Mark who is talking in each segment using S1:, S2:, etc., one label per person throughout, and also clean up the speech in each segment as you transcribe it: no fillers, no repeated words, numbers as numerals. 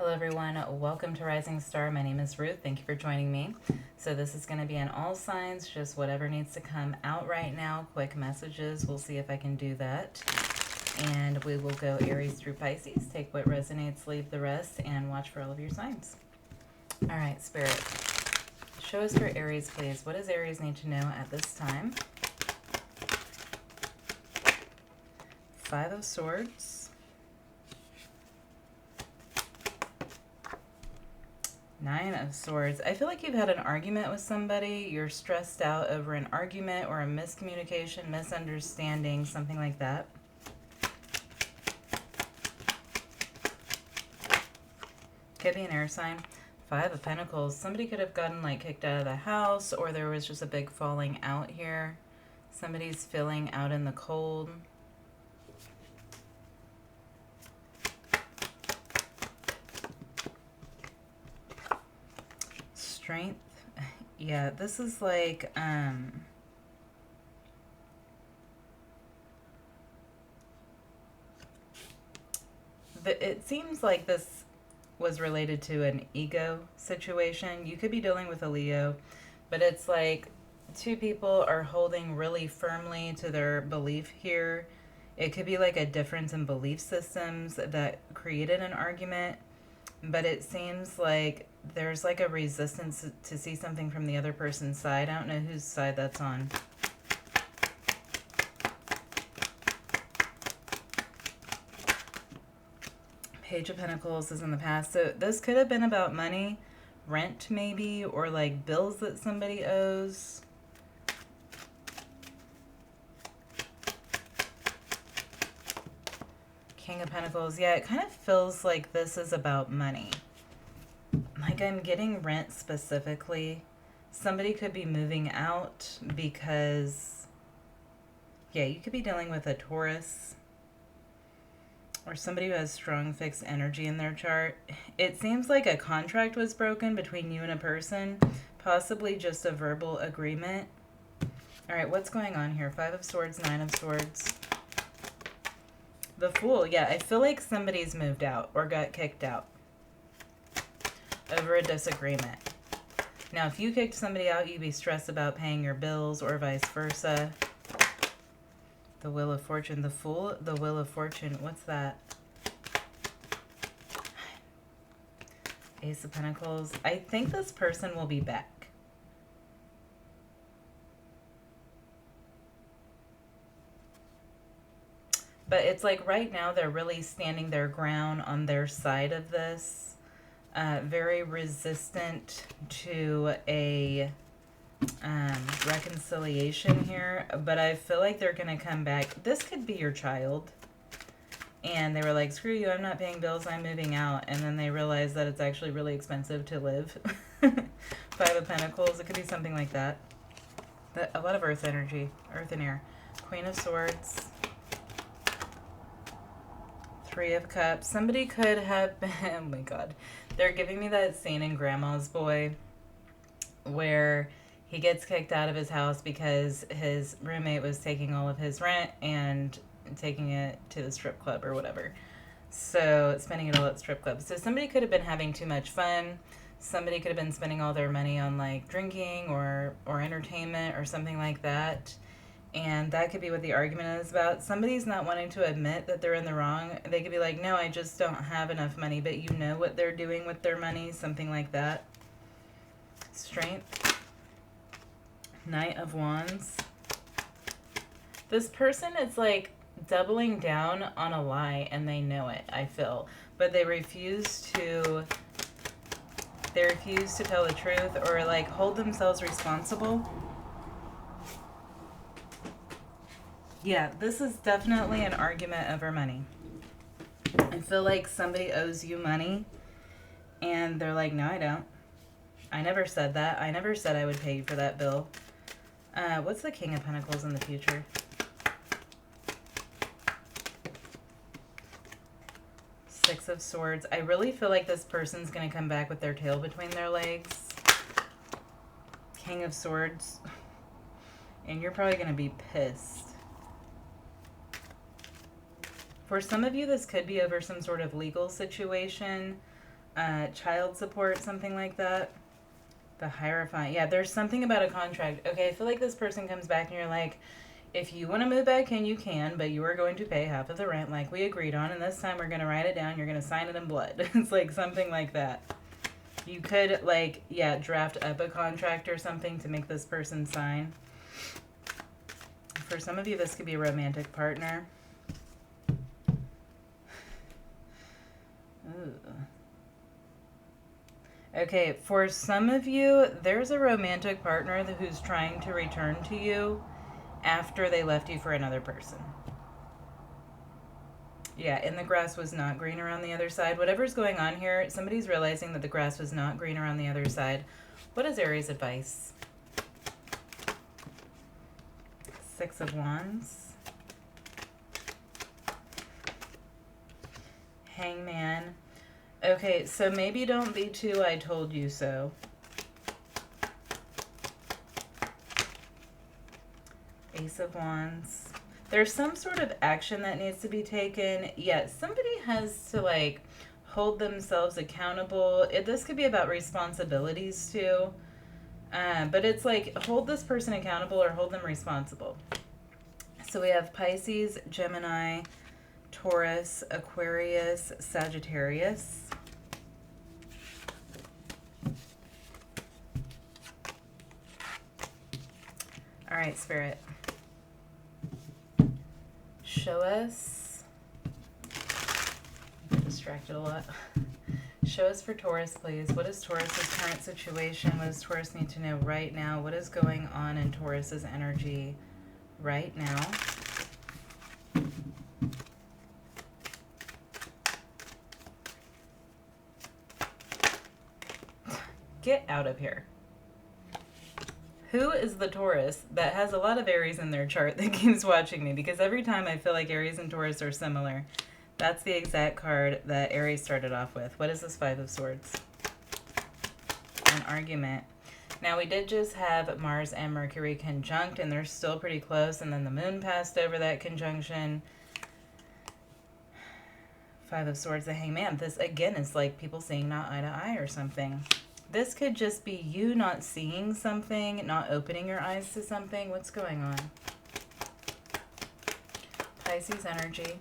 S1: Hello everyone, welcome to Rising Star. My name is Ruth. Thank you for joining me. So this is going to be in all signs, just whatever needs to come out right now. Quick messages, we'll see if I can do that. And we will go Aries through Pisces, take what resonates, leave the rest, and watch for all of your signs. All right, Spirit, show us for Aries, please. What does Aries need to know at this time? Five of Swords. Nine of Swords. I feel like you've had an argument with somebody. You're stressed out over an argument or a miscommunication, misunderstanding, something like that. Could be an air sign. Five of Pentacles. Somebody could have gotten like kicked out of the house, or there was just a big falling out here. Somebody's feeling out in the cold. Strength. Yeah, this is like it seems like this was related to an ego situation. You could be dealing with a Leo, but it's like two people are holding really firmly to their belief here. It could be like a difference in belief systems that created an argument, but it seems like there's like a resistance to see something from the other person's side. I don't know whose side that's on. Page of Pentacles is in the past. So this could have been about money, rent maybe, or like bills that somebody owes. King of Pentacles. Yeah, it kind of feels like this is about money. Like I'm getting rent specifically. Somebody could be moving out because, yeah, you could be dealing with a Taurus or somebody who has strong fixed energy in their chart. It seems like a contract was broken between you and a person, possibly just a verbal agreement. All right, what's going on here? Five of Swords, Nine of Swords. The Fool. Yeah, I feel like somebody's moved out or got kicked out over a disagreement. Now, if you kicked somebody out, you'd be stressed about paying your bills or vice versa. The Wheel of Fortune. The Fool. The Wheel of Fortune. What's that? Ace of Pentacles. I think this person will be back. But it's like right now they're really standing their ground on their side of this. Very resistant to a reconciliation here. But I feel like they're going to come back. This could be your child. And they were like, screw you, I'm not paying bills, I'm moving out. And then they realized that it's actually really expensive to live. Five of Pentacles. It could be something like that. A lot of earth energy. Earth and air. Queen of Swords. Three of Cups. Somebody could have been, oh my god, they're giving me that scene in Grandma's Boy where he gets kicked out of his house because his roommate was taking all of his rent and taking it to the strip club or whatever. So spending it all at strip clubs. So somebody could have been having too much fun. Somebody could have been spending all their money on like drinking or entertainment or something like that. And that could be what the argument is about. Somebody's not wanting to admit that they're in the wrong. They could be like, no, I just don't have enough money. But you know what they're doing with their money. Something like that. Strength. Knight of Wands. This person is like doubling down on a lie and they know it, I feel. But they refuse to tell the truth or like hold themselves responsible. Yeah, this is definitely an argument over money. I feel like somebody owes you money and they're like, no, I don't. I never said that. I never said I would pay you for that bill. What's the King of Pentacles in the future? Six of Swords. I really feel like this person's going to come back with their tail between their legs. King of Swords. And you're probably going to be pissed. For some of you, this could be over some sort of legal situation. child support, something like that. The Hierophant. Yeah, there's something about a contract. Okay, I feel like this person comes back and you're like, if you want to move back in, you can, but you are going to pay half of the rent like we agreed on, and this time we're going to write it down. You're going to sign it in blood. It's like something like that. You could, like, yeah, draft up a contract or something to make this person sign. For some of you, this could be a romantic partner. Ooh. Okay, for some of you, there's a romantic partner who's trying to return to you after they left you for another person. Yeah, and the grass was not greener on the other side. Whatever's going on here, somebody's realizing that the grass was not greener on the other side. What is Aries' advice? Six of Wands. Hangman. Okay, so maybe don't be too I told you so. Ace of Wands. There's some sort of action that needs to be taken. Yes, somebody has to, like, hold themselves accountable. This could be about responsibilities too. But it's like, hold this person accountable or hold them responsible. So we have Pisces, Gemini, Taurus, Aquarius, Sagittarius. All right, Spirit. Show us. I'm distracted a lot. Show us for Taurus, please. What is Taurus's current situation? What does Taurus need to know right now? What is going on in Taurus's energy right now? Get out of here. Who is the Taurus that has a lot of Aries in their chart that keeps watching me? Because every time I feel like Aries and Taurus are similar. That's the exact card that Aries started off with. What is this Five of Swords? An argument. Now, we did just have Mars and Mercury conjunct, and they're still pretty close. And then the moon passed over that conjunction. Five of Swords, the Hangman. This, again, is like people seeing not eye to eye or something. This could just be you not seeing something, not opening your eyes to something. What's going on? Pisces energy.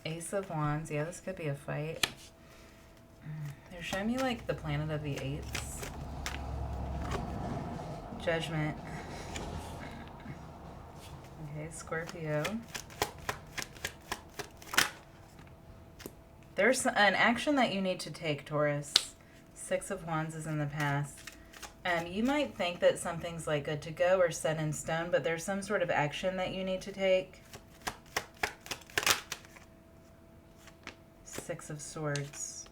S1: Ace of Wands. Yeah, this could be a fight. They're showing me like the planet of the eights. Judgment. Okay, Scorpio. There's an action that you need to take, Taurus. Six of Wands is in the past. You might think that something's like good to go or set in stone, but there's some sort of action that you need to take. Six of Swords.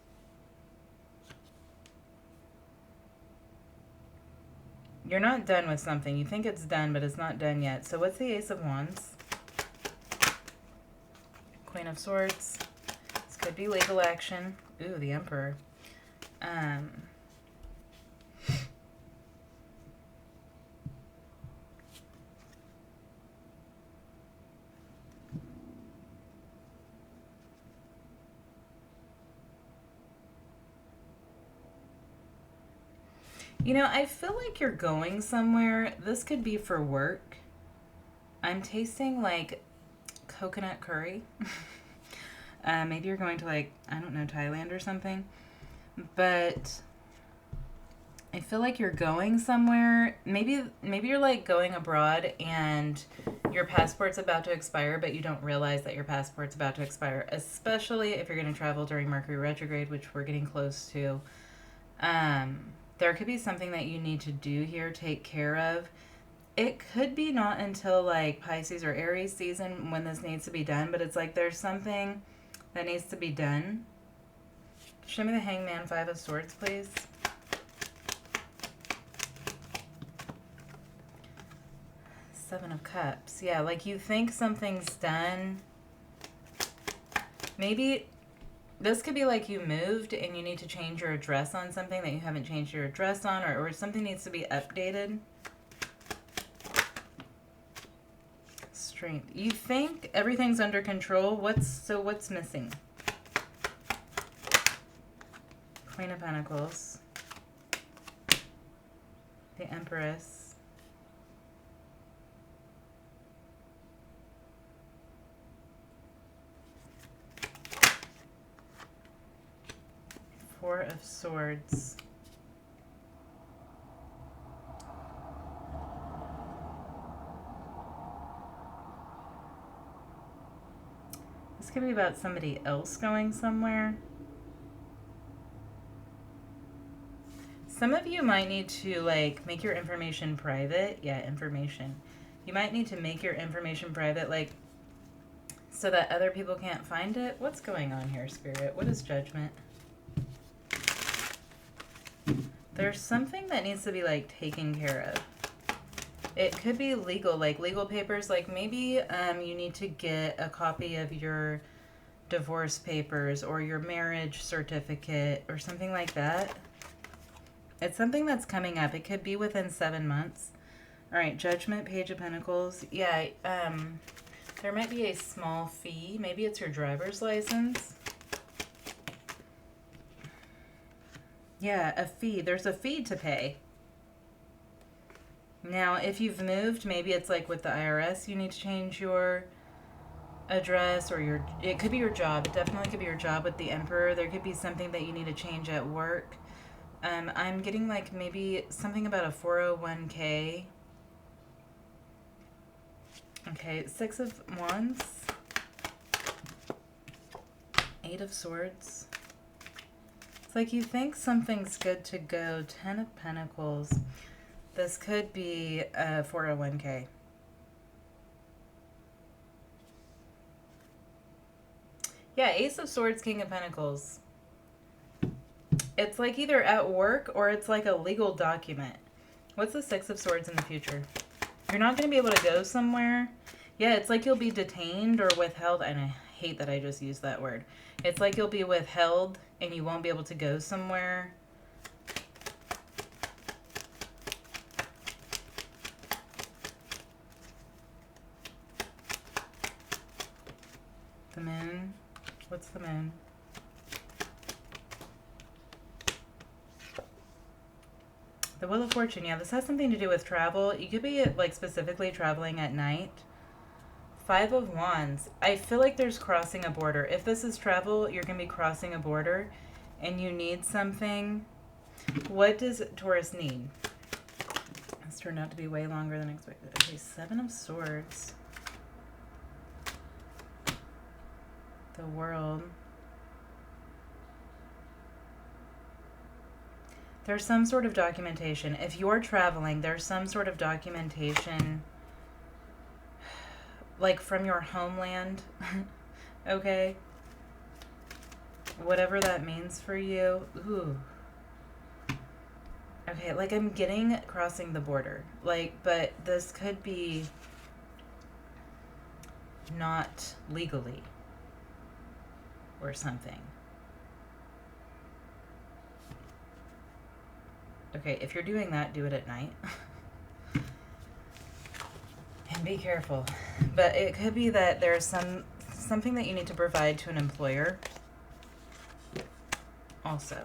S1: You're not done with something. You think it's done, but it's not done yet. So what's the Ace of Wands? Queen of Swords. This could be legal action. Ooh, the Emperor. You know, I feel like you're going somewhere. This could be for work. I'm tasting like coconut curry. Maybe you're going to, like, I don't know, Thailand or something. But I feel like you're going somewhere. Maybe you're like going abroad and your passport's about to expire, but you don't realize that your passport's about to expire, especially if you're going to travel during Mercury retrograde, which we're getting close to. There could be something that you need to do here, take care of. It could be not until like Pisces or Aries season when this needs to be done, but it's like there's something that needs to be done. Show me the Hangman, Five of Swords, please. Seven of Cups. Yeah, like you think something's done. Maybe this could be like you moved and you need to change your address on something that you haven't changed your address on, or something needs to be updated. Strength. You think everything's under control. What's missing? Queen of Pentacles, the Empress, Four of Swords, this could be about somebody else going somewhere. Some of you might need to like make your information private. Yeah, information. You might need to make your information private, like so that other people can't find it. What's going on here, Spirit? What is Judgment? There's something that needs to be like taken care of. It could be legal, like legal papers. Like maybe you need to get a copy of your divorce papers or your marriage certificate or something like that. It's something that's coming up. It could be within 7 months. All right, Judgment, Page of Pentacles. Yeah, there might be a small fee. Maybe it's your driver's license. Yeah, a fee. There's a fee to pay. Now, if you've moved, maybe it's like with the IRS, you need to change your address or your, it could be your job. It definitely could be your job with the Emperor. There could be something that you need to change at work. I'm getting like maybe something about a 401k. Okay, Six of Wands. Eight of Swords. It's like you think something's good to go. 10 of Pentacles. This could be a 401k. Yeah, Ace of Swords, King of Pentacles. It's like either at work or it's like a legal document. What's the Six of Swords in the future? You're not going to be able to go somewhere. Yeah, it's like you'll be detained or withheld. And I hate that I just used that word. It's like you'll be withheld and you won't be able to go somewhere. The Moon. What's the Moon? The Wheel of Fortune. Yeah, this has something to do with travel. You could be like specifically traveling at night. Five of Wands. I feel like there's crossing a border. If this is travel, you're going to be crossing a border and you need something. What does Taurus need? This turned out to be way longer than expected. Okay, Seven of Swords. The World. There's some sort of documentation. If you're traveling, there's some sort of documentation, like from your homeland, okay? Whatever that means for you. Ooh. Okay, like I'm getting crossing the border. Like, but this could be not legally or something. Okay, if you're doing that, do it at night. And be careful. But it could be that there's something that you need to provide to an employer. Also.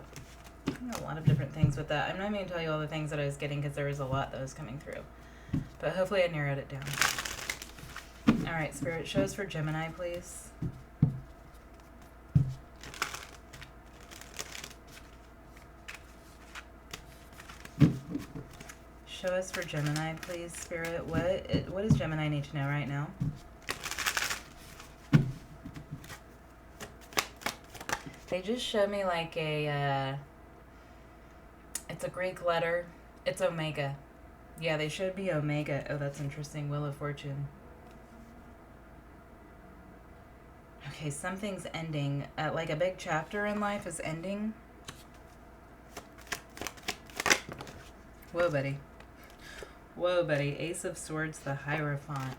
S1: A lot of different things with that. I'm not even going to tell you all the things that I was getting because there was a lot that was coming through. But hopefully I narrowed it down. Alright, Spirit, show us for Gemini, please. Show us for Gemini, please, Spirit. What does Gemini need to know right now? They just showed me like a, it's a Greek letter. It's Omega. Yeah, they showed me Omega. Oh, that's interesting. Wheel of Fortune. Okay, something's ending. Like a big chapter in life is ending. Whoa, buddy. Whoa, buddy. Ace of Swords, the Hierophant.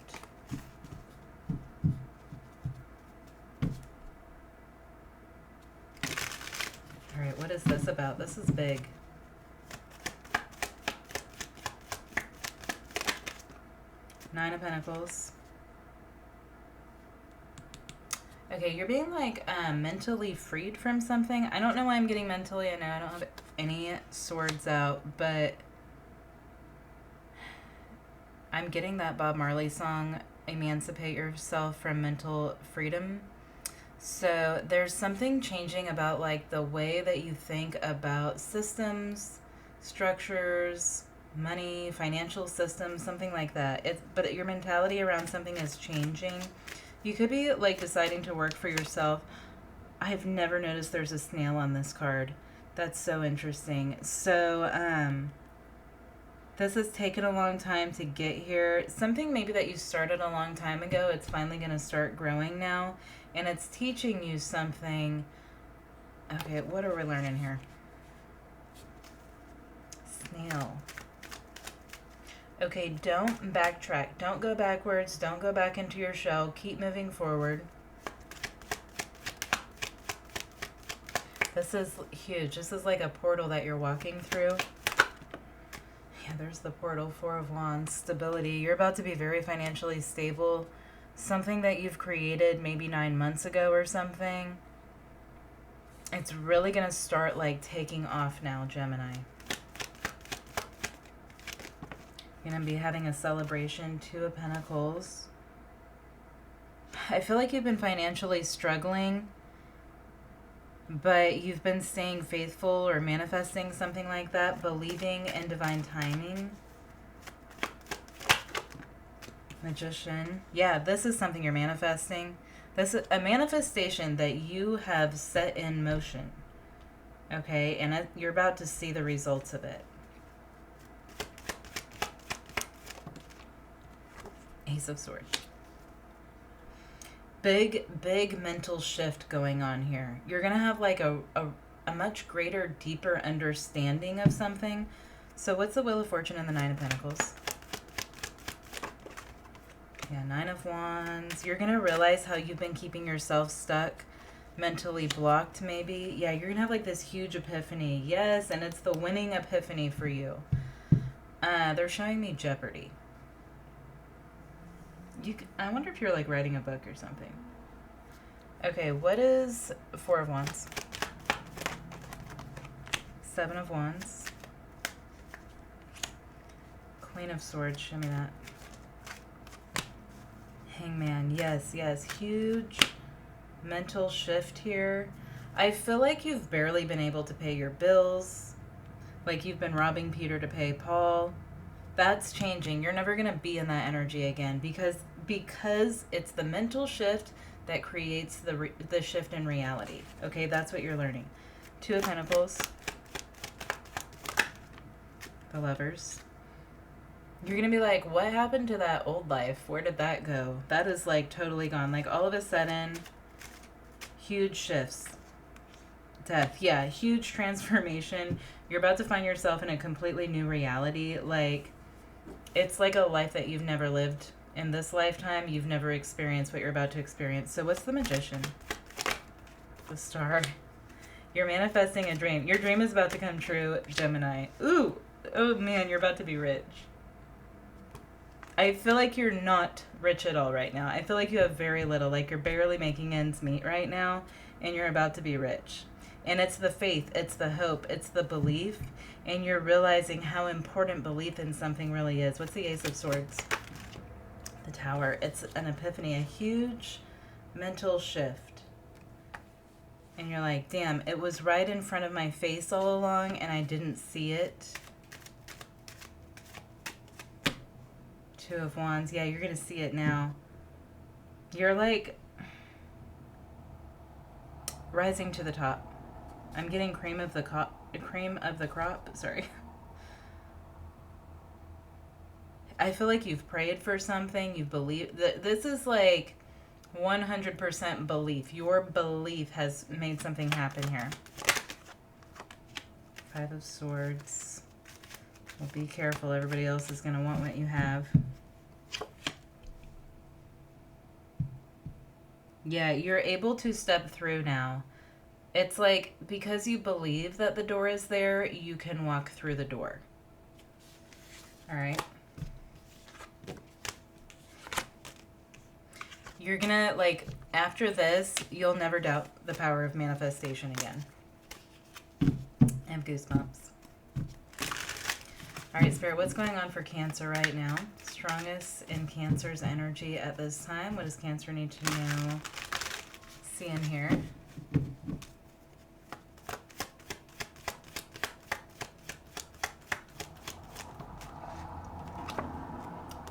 S1: All right, what is this about? This is big. Nine of Pentacles. Okay, you're being like mentally freed from something. I don't know why I'm getting mentally. I know I don't have any swords out, but I'm getting that Bob Marley song, Emancipate Yourself from Mental Freedom. So there's something changing about like the way that you think about systems, structures, money, financial systems, something like that. But your mentality around something is changing. You could be like deciding to work for yourself. I've never noticed there's a snail on this card. That's so interesting. So, this has taken a long time to get here. Something maybe that you started a long time ago, it's finally going to start growing now. And it's teaching you something. Okay, what are we learning here? Snail. Okay, don't backtrack. Don't go backwards. Don't go back into your shell. Keep moving forward. This is huge. This is like a portal that you're walking through. Yeah, there's the portal. Four of Wands. Stability. You're about to be very financially stable. Something that you've created maybe 9 months ago or something. It's really going to start like taking off now, Gemini. You're going to be having a celebration. Two of Pentacles. I feel like you've been financially struggling, but you've been staying faithful or manifesting something like that, believing in divine timing. Magician. Yeah, this is something you're manifesting. This is a manifestation that you have set in motion. Okay, and you're about to see the results of it. Ace of Swords. Big mental shift going on here. You're going to have like a much greater, deeper understanding of something. So what's the Wheel of Fortune and the Nine of Pentacles? Yeah, Nine of Wands. You're going to realize how you've been keeping yourself stuck, mentally blocked maybe. Yeah, you're going to have like this huge epiphany. Yes, and it's the winning epiphany for you. They're showing me Jeopardy. I wonder if you're like writing a book or something. Okay, what is Four of Wands? Seven of Wands. Queen of Swords, show me that. Hangman, yes, huge mental shift here. I feel like you've barely been able to pay your bills. Like you've been robbing Peter to pay Paul. That's changing. You're never going to be in that energy again because it's the mental shift that creates the shift in reality. Okay, that's what you're learning. Two of Pentacles. The Lovers. You're going to be like, what happened to that old life? Where did that go? That is like totally gone. Like all of a sudden, huge shifts. Death. Yeah, huge transformation. You're about to find yourself in a completely new reality. Like, it's like a life that you've never lived. In this lifetime, you've never experienced what you're about to experience. So what's the Magician? The Star. You're manifesting a dream. Your dream is about to come true, Gemini. Ooh. Oh, man, you're about to be rich. I feel like you're not rich at all right now. I feel like you have very little. Like you're barely making ends meet right now, and you're about to be rich. And it's the faith, it's the hope, it's the belief, and you're realizing how important belief in something really is. What's the Ace of Swords? The Tower. It's an epiphany, a huge mental shift. And you're like, damn, it was right in front of my face all along, and I didn't see it. Two of Wands. Yeah, you're going to see it now. You're like rising to the top. I'm getting cream of the crop. Sorry. I feel like you've prayed for something. You've believed. This is like 100% belief. Your belief has made something happen here. Five of Swords. Well, be careful. Everybody else is going to want what you have. Yeah, you're able to step through now. It's like because you believe that the door is there, you can walk through the door. All right. You're gonna, like, after this, you'll never doubt the power of manifestation again. I have goosebumps. All right, Spirit, what's going on for Cancer right now? Strongest in Cancer's energy at this time. What does Cancer need to know? See in here.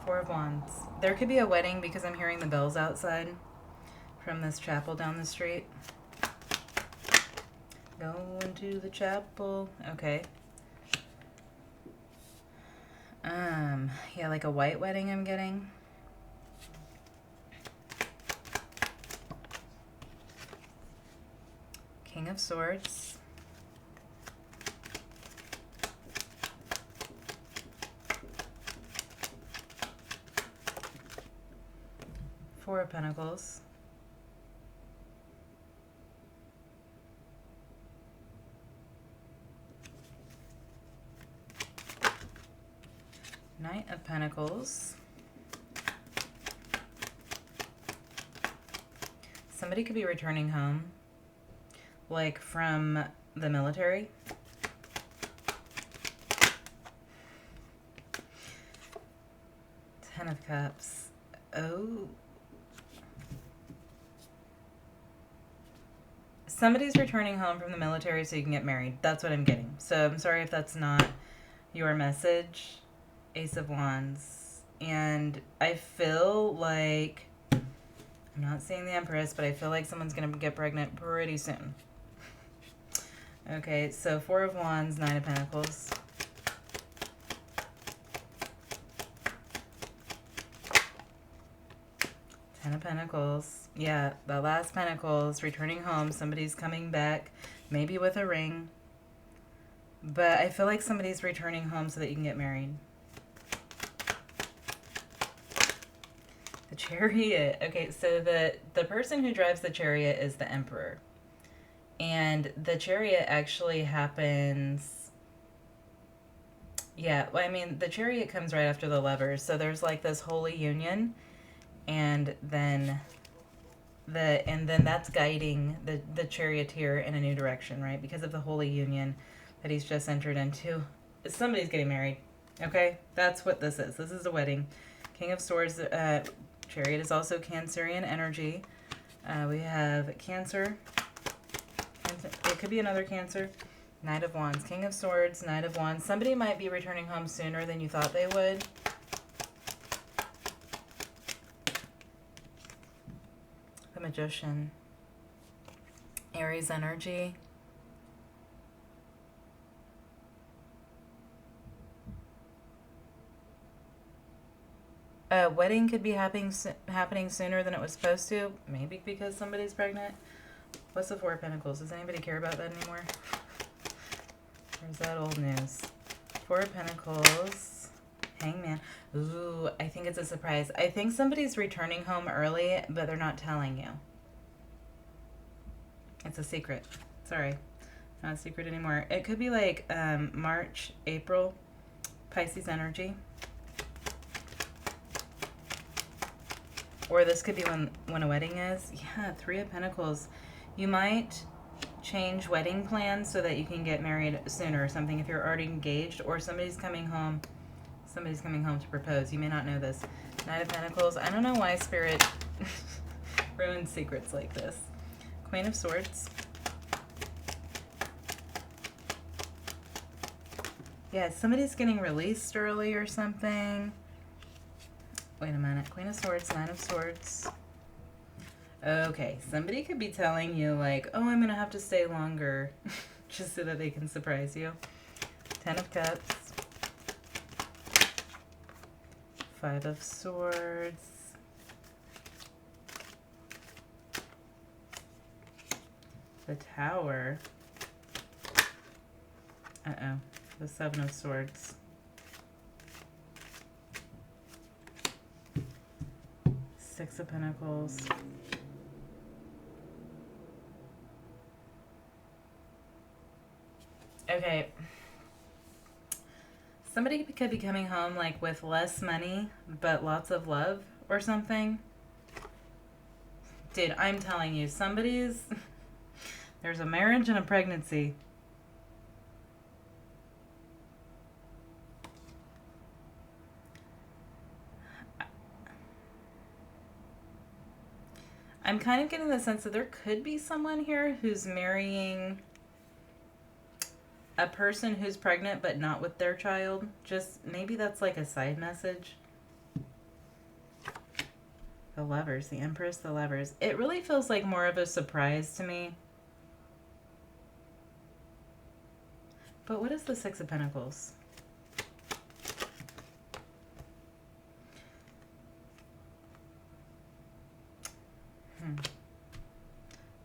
S1: Four of Wands. There could be a wedding because I'm hearing the bells outside from this chapel down the street. Going to the chapel. Okay. Yeah, like a white wedding I'm getting. King of Swords. Four of Pentacles. Knight of Pentacles. Somebody could be returning home, like from the military. Ten of Cups. Oh. Somebody's returning home from the military so you can get married. That's what I'm getting. So I'm sorry if that's not your message. Ace of Wands. And I feel like, I'm not seeing the Empress, but I feel like someone's going to get pregnant pretty soon. Okay, so Four of Wands, Nine of Pentacles. Ten of Pentacles. Yeah, the last Pentacles, returning home. Somebody's coming back, maybe with a ring. But I feel like somebody's returning home so that you can get married. The Chariot. Okay, so the person who drives the Chariot is the Emperor. And the Chariot actually happens... Yeah, well, I mean, the Chariot comes right after the Lovers. So there's like this holy union. And then that's guiding the charioteer in a new direction, right? Because of the holy union that he's just entered into. Somebody's getting married. Okay? That's what this is. This is a wedding. King of Swords, Chariot is also Cancerian energy. We have Cancer. It could be another Cancer. Knight of Wands. King of Swords, Knight of Wands. Somebody might be returning home sooner than you thought they would. The Magician. Aries energy. A wedding could be happening sooner than it was supposed to. Maybe because somebody's pregnant. What's the Four of Pentacles? Does anybody care about that anymore? Or is that old news? Four of Pentacles. Hangman. Ooh, I think it's a surprise. I think somebody's returning home early, but they're not telling you. It's a secret. Sorry. Not a secret anymore. It could be like March, April. Pisces energy. Or this could be when a wedding is. Yeah, Three of Pentacles. You might change wedding plans so that you can get married sooner or something if you're already engaged, or somebody's coming home to propose. You may not know this. Knight of Pentacles. I don't know why Spirit ruins secrets like this. Queen of Swords. Yeah, somebody's getting released early or something. Wait a minute. Queen of Swords, Nine of Swords. Okay, somebody could be telling you like, oh, I'm going to have to stay longer just so that they can surprise you. Ten of Cups. Five of Swords. The Tower. Uh-oh. The Seven of Swords. Six of Pentacles. Okay. Somebody could be coming home like with less money, but lots of love or something. Dude, I'm telling you, there's a marriage and a pregnancy. I'm kind of getting the sense that there could be someone here who's marrying a person who's pregnant but not with their child. Just maybe that's like a side message. The Lovers, the Empress, the Lovers. It really feels like more of a surprise to me. But what is the Six of Pentacles?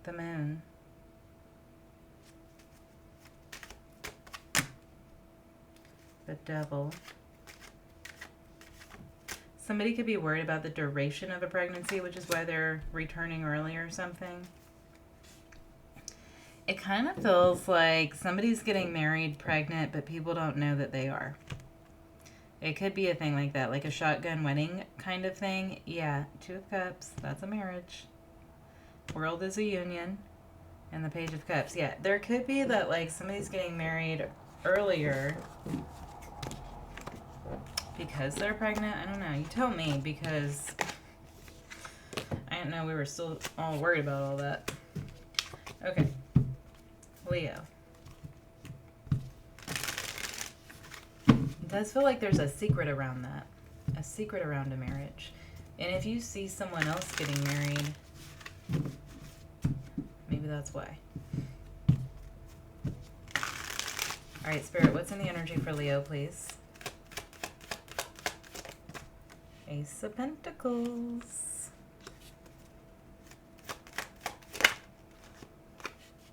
S1: The Moon. The Devil. Somebody could be worried about the duration of a pregnancy, which is why they're returning early or something. It kind of feels like somebody's getting married pregnant, but people don't know that they are. It could be a thing like that, like a shotgun wedding kind of thing. Yeah, Two of Cups, that's a marriage. World is a union. And the Page of Cups. Yeah, there could be that like somebody's getting married earlier because they're pregnant. I don't know. You tell me, because I didn't know we were still all worried about all that. Okay. Leo. It does feel like there's a secret around that. A secret around a marriage. And if you see someone else getting married, maybe that's why. All right, Spirit, what's in the energy for Leo, please? Ace of Pentacles.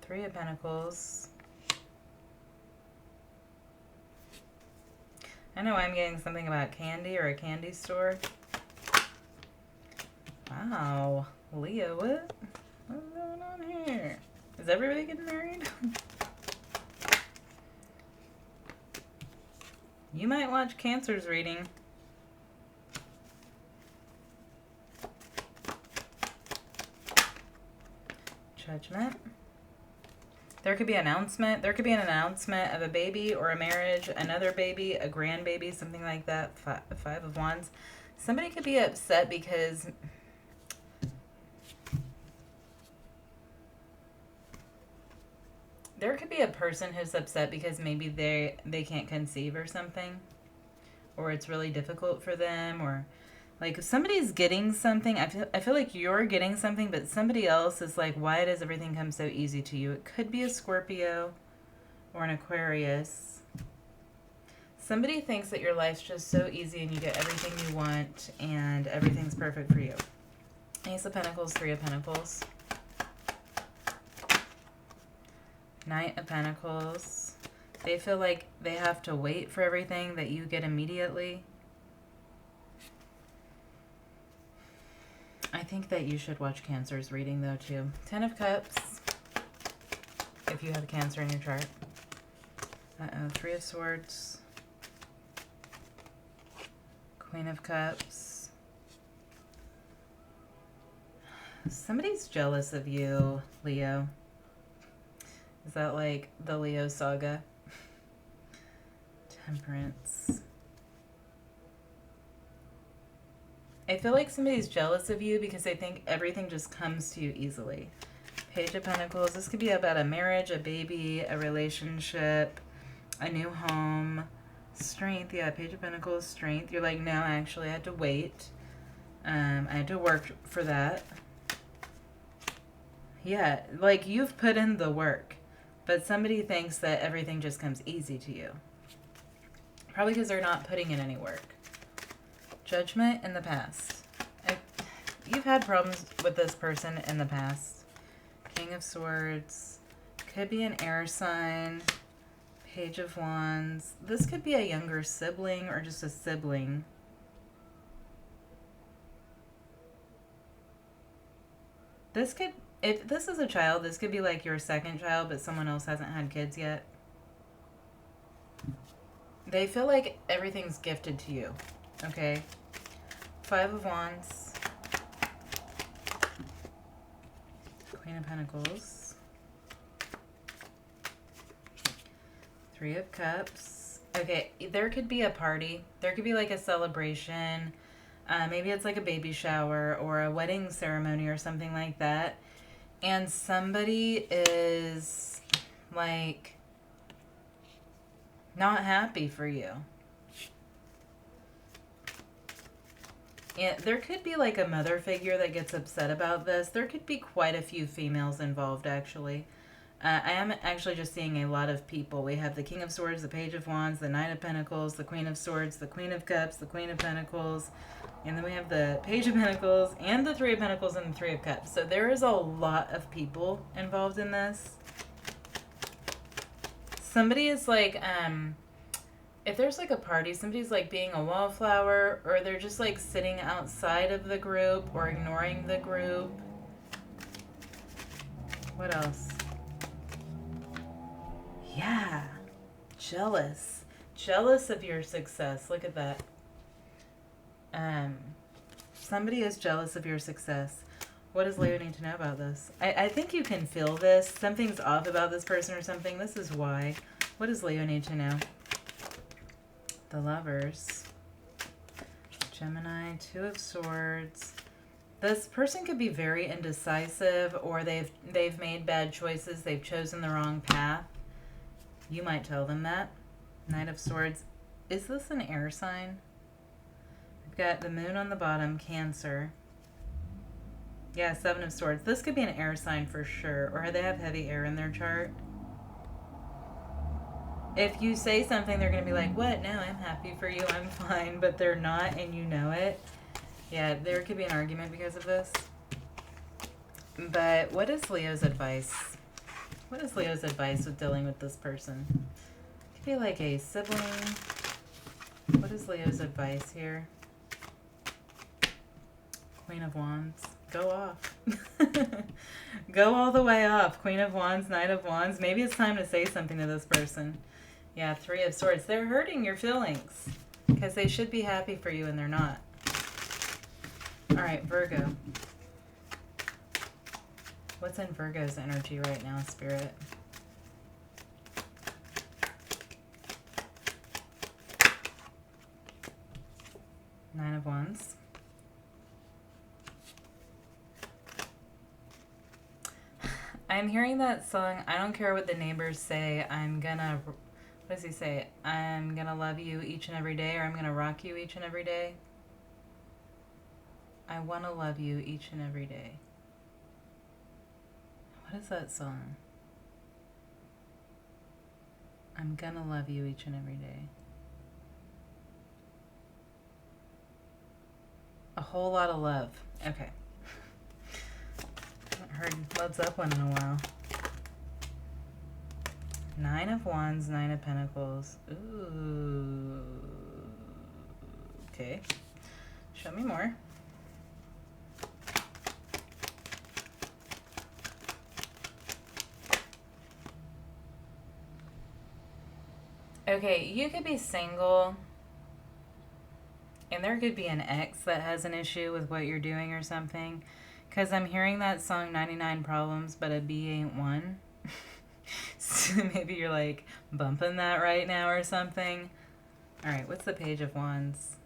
S1: Three of Pentacles. I know I'm getting something about candy or a candy store. Wow. Leo, what's going on here? Is everybody getting married? You might watch Cancer's reading. Judgment. There could be an announcement. There could be an announcement of a baby or a marriage, another baby, a grandbaby, something like that. Five of Wands. Somebody could be upset because there could be a person who's upset because maybe they can't conceive or something, or it's really difficult for them, or like if somebody's getting something. I feel like you're getting something, but somebody else is like, why does everything come so easy to you? It could be a Scorpio or an Aquarius. Somebody thinks that your life's just so easy and you get everything you want and everything's perfect for you. Ace of Pentacles, Three of Pentacles. Knight of Pentacles. They feel like they have to wait for everything that you get immediately. I think that you should watch Cancer's reading though too. Ten of Cups. If you have Cancer in your chart. Three of Swords. Queen of Cups. Somebody's jealous of you, Leo. Is that like the Leo saga? Temperance. I feel like somebody's jealous of you because they think everything just comes to you easily. Page of Pentacles. This could be about a marriage, a baby, a relationship, a new home. Strength. Yeah, Page of Pentacles, Strength. You're like, no, actually, I had to wait. I had to work for that. Yeah, like you've put in the work. But somebody thinks that everything just comes easy to you. Probably because they're not putting in any work. Judgment in the past. You've had problems with this person in the past. King of Swords. Could be an air sign. Page of Wands. This could be a younger sibling or just a sibling. This could... If this is a child, this could be like your second child, but someone else hasn't had kids yet. They feel like everything's gifted to you, okay? Five of Wands. Queen of Pentacles. Three of Cups. Okay, there could be a party. There could be like a celebration. Maybe it's like a baby shower or a wedding ceremony or something like that. And somebody is like not happy for you. And there could be like a mother figure that gets upset about this. There could be quite a few females involved, actually. I am actually just seeing a lot of people. We have the King of Swords, the Page of Wands, the Knight of Pentacles, the Queen of Swords, the Queen of Cups, the Queen of Pentacles, and then we have the Page of Pentacles and the Three of Pentacles and the Three of Cups. So there is a lot of people involved in this. Somebody is like, if there's like a party, somebody's like being a wallflower, or they're just like sitting outside of the group or ignoring the group. What else? Yeah, jealous. Jealous of your success. Look at that. Somebody is jealous of your success. What does Leo need to know about this? I think you can feel this. Something's off about this person or something. This is why. What does Leo need to know? The Lovers. Gemini, Two of Swords. This person could be very indecisive, or they've made bad choices. They've chosen the wrong path. You might tell them that. Knight of Swords. Is this an air sign? We've got the Moon on the bottom, Cancer. Yeah, Seven of Swords. This could be an air sign for sure, or they have heavy air in their chart. If you say something, they're going to be like, what? No, I'm happy for you. I'm fine. But they're not, and you know it. Yeah, there could be an argument because of this. But what is Leo's advice? What is Leo's advice with dealing with this person? It could be like a sibling. What is Leo's advice here? Queen of Wands. Go off. Go all the way off. Queen of Wands, Knight of Wands. Maybe it's time to say something to this person. Yeah, Three of Swords. They're hurting your feelings because they should be happy for you and they're not. All right, Virgo. What's in Virgo's energy right now, Spirit? Nine of Wands. I'm hearing that song, I don't care what the neighbors say, I'm gonna, what does he say? I'm gonna love you each and every day, or I'm gonna rock you each and every day. I wanna love you each and every day. What is that song? I'm gonna love you each and every day. A whole lot of love. Okay. Haven't heard Led Zeppelin in a while. Nine of Wands, Nine of Pentacles. Ooh. Okay. Show me more. Okay, you could be single, and there could be an ex that has an issue with what you're doing or something. Because I'm hearing that song 99 Problems, but a B ain't one. So maybe you're like bumping that right now or something. Alright, what's the Page of Wands?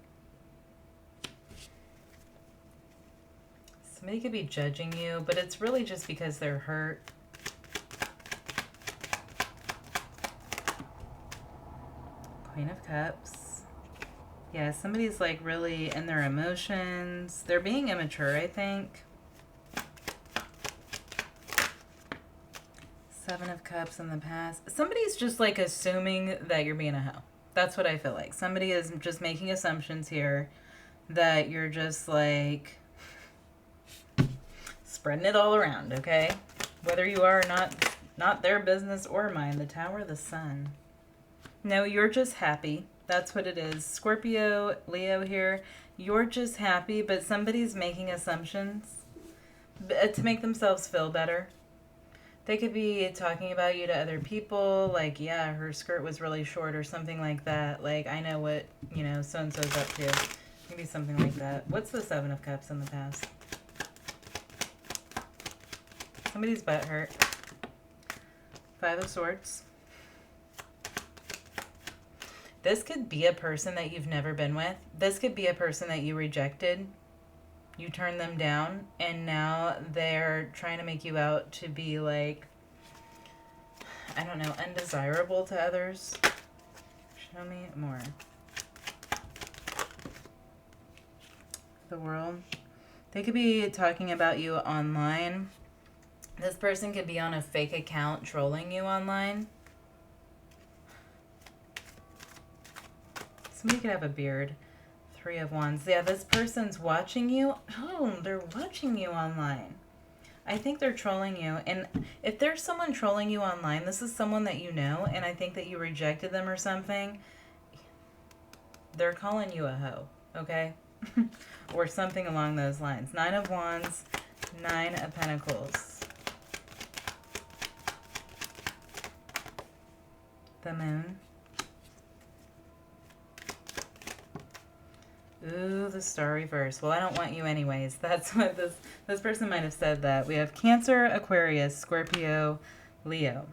S1: Somebody could be judging you, but it's really just because they're hurt. Queen of Cups. Yeah, somebody's like really in their emotions. They're being immature, I think. Seven of Cups in the past. Somebody's just like assuming that you're being a hoe. That's what I feel like. Somebody is just making assumptions here that you're just like spreading it all around, okay? Whether you are or not their business or mine. The Tower of the Sun. No, you're just happy. That's what it is. Scorpio, Leo here. You're just happy, but somebody's making assumptions to make themselves feel better. They could be talking about you to other people, like, yeah, her skirt was really short or something like that. Like, I know what, you know, so-and-so's up to. Maybe something like that. What's the Seven of Cups in the past? Somebody's butt hurt. 5 of Swords. This could be a person that you've never been with. This could be a person that you rejected. You turned them down, and now they're trying to make you out to be like, I don't know, undesirable to others. Show me more. The World. They could be talking about you online. This person could be on a fake account trolling you online. Somebody could have a beard. 3 of Wands. Yeah, this person's watching you. Oh, they're watching you online. I think they're trolling you. And if there's someone trolling you online, this is someone that you know, and I think that you rejected them or something. They're calling you a hoe, okay? Or something along those lines. 9 of Wands, 9 of Pentacles. The Moon. Ooh, the Star reverse. Well, I don't want you anyways. That's what this person might have said that. We have Cancer, Aquarius, Scorpio, Leo.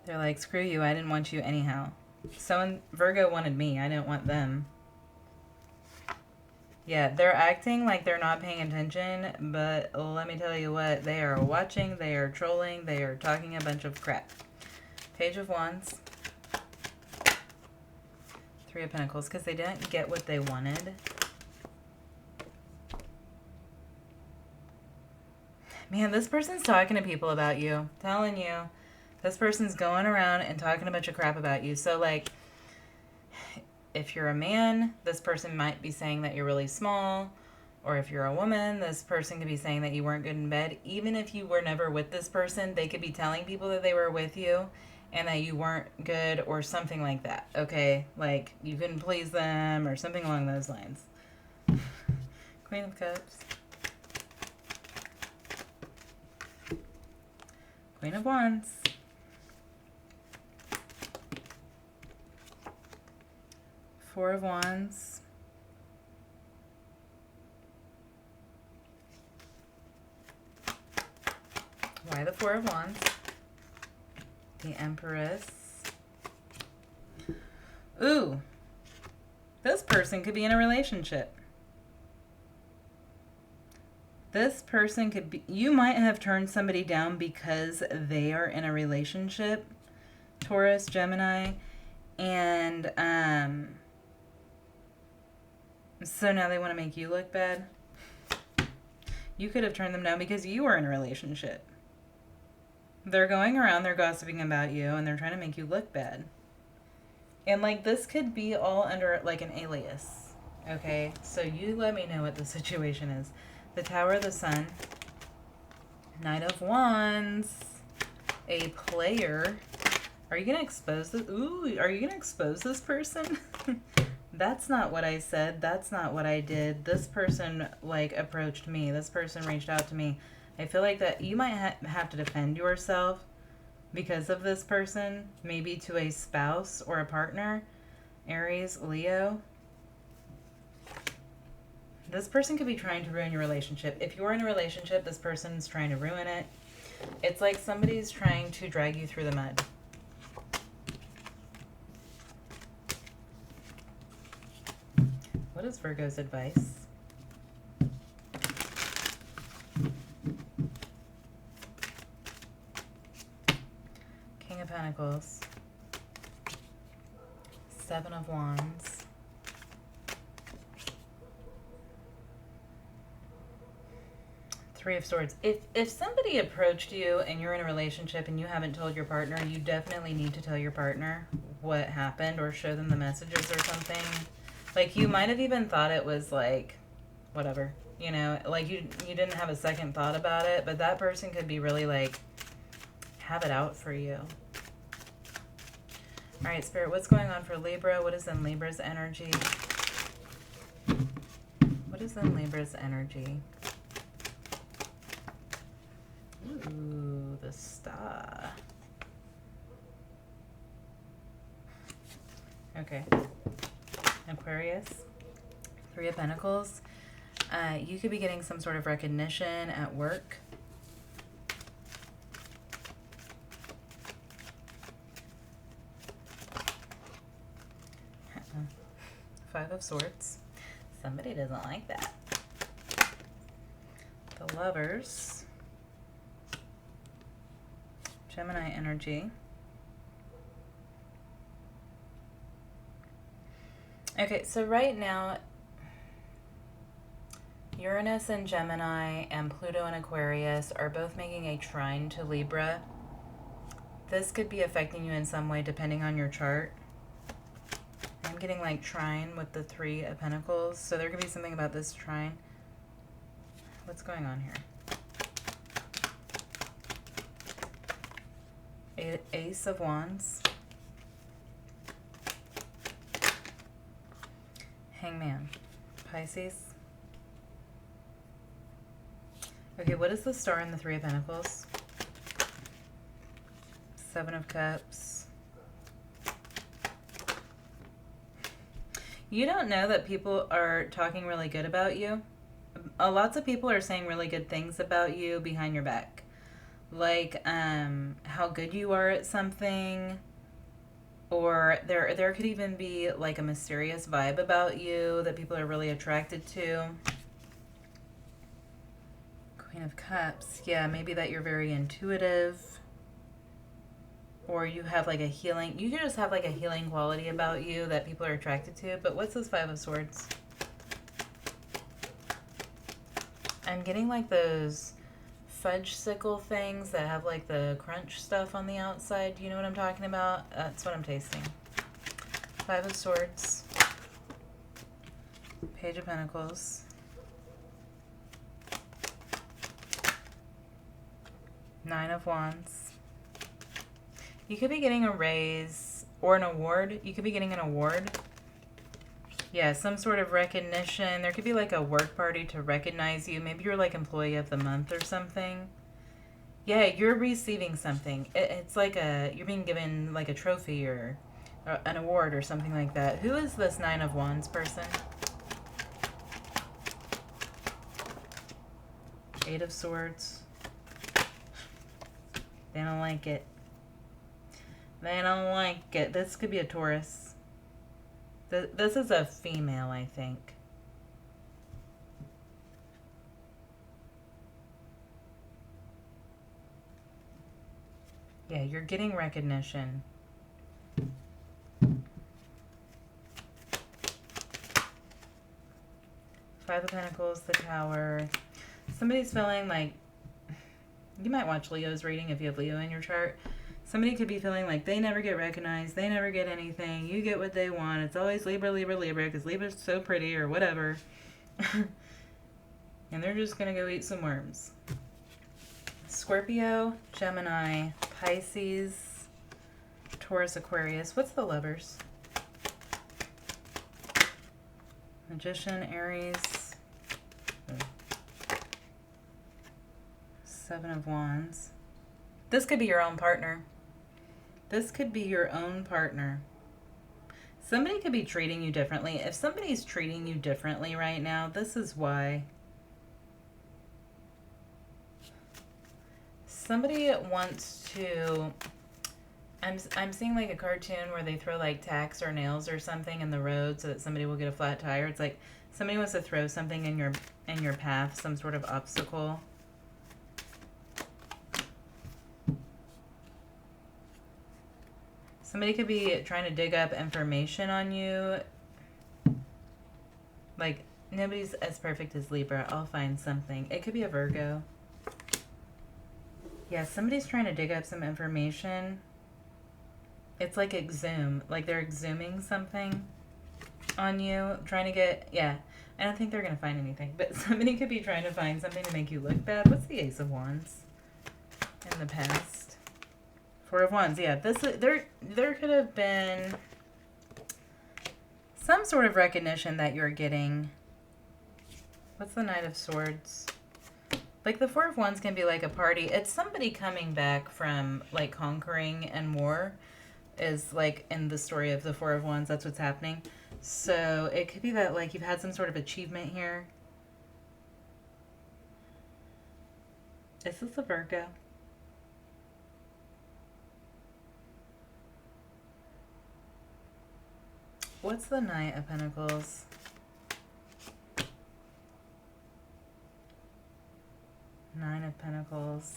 S1: They're like, screw you, I didn't want you anyhow. Virgo wanted me, I didn't want them. Yeah, they're acting like they're not paying attention, but let me tell you what, they are watching, they are trolling, they are talking a bunch of crap. Page of Wands. 3 of Pentacles, because they didn't get what they wanted. Man, this person's talking to people about you. Telling you. This person's going around and talking a bunch of crap about you. So, like, if you're a man, this person might be saying that you're really small. Or if you're a woman, this person could be saying that you weren't good in bed. Even if you were never with this person, they could be telling people that they were with you and that you weren't good or something like that, okay? Like, you couldn't please them or something along those lines. Queen of Cups. Queen of Wands. Four of Wands. Why the Four of Wands? The Empress. Ooh. This person could be in a relationship. This person could be... You might have turned somebody down because they are in a relationship. Taurus, Gemini. And, so now they want to make you look bad. You could have turned them down because you were in a relationship. They're going around, they're gossiping about you, and they're trying to make you look bad. And, like, this could be all under, like, an alias. Okay? So you let me know what the situation is. The Tower of the Sun. Knight of Wands. A player. Are you going to expose this? Ooh, are you going to expose this person? That's not what I said. That's not what I did. This person, like, approached me. This person reached out to me. I feel like that you might have to defend yourself because of this person, maybe to a spouse or a partner. Aries, Leo. This person could be trying to ruin your relationship. If you're in a relationship, this person's trying to ruin it. It's like somebody's trying to drag you through the mud. What is Virgo's advice? King of Pentacles. 7 of Wands. Three of Swords. If somebody approached you and you're in a relationship and you haven't told your partner, you definitely need to tell your partner what happened or show them the messages or something. Like, you might have even thought it was, like, whatever. You know, like, you didn't have a second thought about it, but that person could be really, like, have it out for you. All right, Spirit, what's going on for Libra? What is in Libra's energy? What is in Libra's energy? Ooh, the Star. Okay. Aquarius. 3 of Pentacles. You could be getting some sort of recognition at work. Five of Swords. Somebody doesn't like that. The Lovers. Gemini energy. Okay, so right now, Uranus and Gemini and Pluto and Aquarius are both making a trine to Libra. This could be affecting you in some way depending on your chart. I'm getting like trine with the Three of Pentacles, so there could be something about this trine. What's going on here? Ace of Wands. Hangman. Pisces. Okay, what is the Star in the Three of Pentacles? Seven of Cups. You don't know that people are talking really good about you. Lots of people are saying really good things about you behind your back. Like how good you are at something. Or there could even be like a mysterious vibe about you that people are really attracted to. Queen of Cups. Yeah, maybe that you're very intuitive. Or you have like a healing. You could just have like a healing quality about you that people are attracted to. But what's this Five of Swords? I'm getting like those fudge sickle things that have like the crunch stuff on the outside. Do you know what I'm talking about? That's what I'm tasting. Five of Swords. Page of Pentacles. Nine of Wands. You could be getting a raise or an award. You could be getting an award. Yeah, some sort of recognition. There could be like a work party to recognize you. Maybe you're like Employee of the Month or something. Yeah, you're receiving something. It's like you're being given like a trophy or an award or something like that. Who is this Nine of Wands person? Eight of Swords. They don't like it. They don't like it. This could be a Taurus. This is a female, I think. Yeah, you're getting recognition. Five of Pentacles, the Tower. Somebody's feeling like... You might watch Leo's reading if you have Leo in your chart. Somebody could be feeling like they never get recognized. They never get anything. You get what they want. It's always Libra, Libra, Libra, because Libra's so pretty or whatever. And they're just going to go eat some worms. Scorpio, Gemini, Pisces, Taurus, Aquarius. What's the Lovers? Magician, Aries. Seven of Wands. This could be your own partner. This could be your own partner. Somebody could be treating you differently. If somebody's treating you differently right now, this is why. Somebody wants to... I'm seeing like a cartoon where they throw like tacks or nails or something in the road so that somebody will get a flat tire. It's like somebody wants to throw something in your path, some sort of obstacle. Somebody could be trying to dig up information on you. Like, nobody's as perfect as Libra. I'll find something. It could be a Virgo. Yeah, somebody's trying to dig up some information. It's like exhume. Like they're exhuming something on you. Trying to get... Yeah, I don't think they're going to find anything. But somebody could be trying to find something to make you look bad. What's the Ace of Wands in the past? Four of Wands, yeah. There could have been some sort of recognition that you're getting. What's the Knight of Swords? Like the Four of Wands can be like a party. It's somebody coming back from like conquering and war is like in the story of the Four of Wands. That's what's happening. So it could be that like you've had some sort of achievement here. Is this a Virgo? What's the Knight of Pentacles? Nine of Pentacles.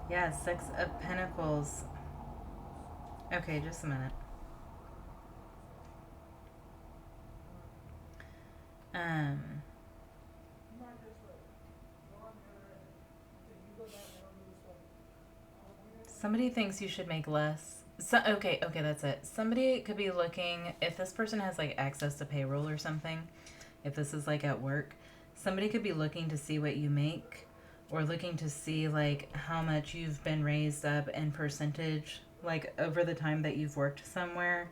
S1: Yeah, Six of Pentacles. Okay, just a minute. Somebody thinks you should make less. So, okay, that's it. Somebody could be looking, if this person has like access to payroll or something, if this is like at work, somebody could be looking to see what you make, or looking to see like how much you've been raised up in percentage, like over the time that you've worked somewhere.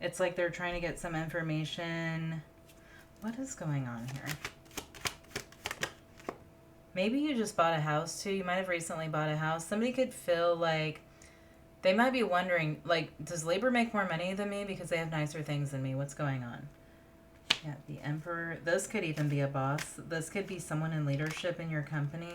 S1: It's like they're trying to get some information. What is going on here? Maybe you just bought a house too. You might have recently bought a house. Somebody could feel like they might be wondering, like, does labor make more money than me because they have nicer things than me? What's going on? Yeah, the Emperor. This could even be a boss. This could be someone in leadership in your company.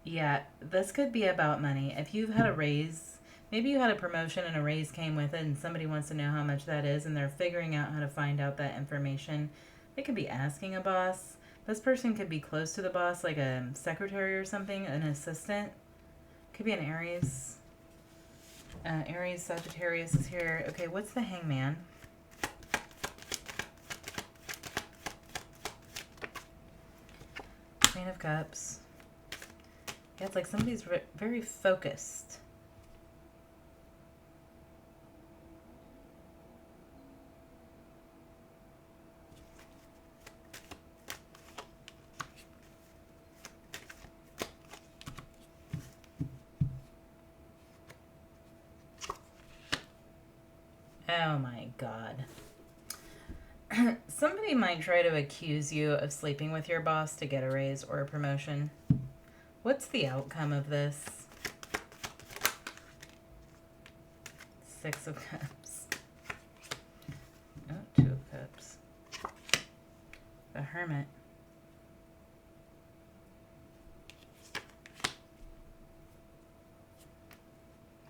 S1: Yeah, this could be about money. If you've had a raise, maybe you had a promotion and a raise came with it and somebody wants to know how much that is and they're figuring out how to find out that information. They could be asking a boss. This person could be close to the boss, like a secretary or something, an assistant. Could be an Aries. Aries, Sagittarius is here. Okay, what's the Hangman? Queen of Cups. Yeah, it's like somebody's very focused. Oh my God. Somebody might try to accuse you of sleeping with your boss to get a raise or a promotion. What's the outcome of this? Six of Cups. Oh, Two of Cups. The Hermit.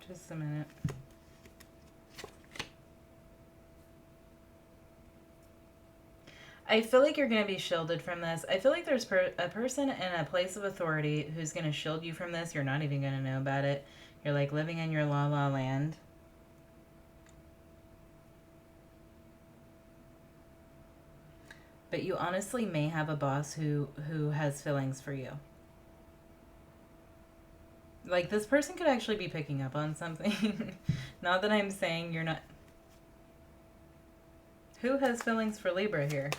S1: Just a minute. I feel like you're going to be shielded from this. I feel like there's a person in a place of authority who's going to shield you from this. You're not even going to know about it. You're like living in your la la land. But you honestly may have a boss who has feelings for you. Like, this person could actually be picking up on something. Not that I'm saying you're not. Who has feelings for Libra here?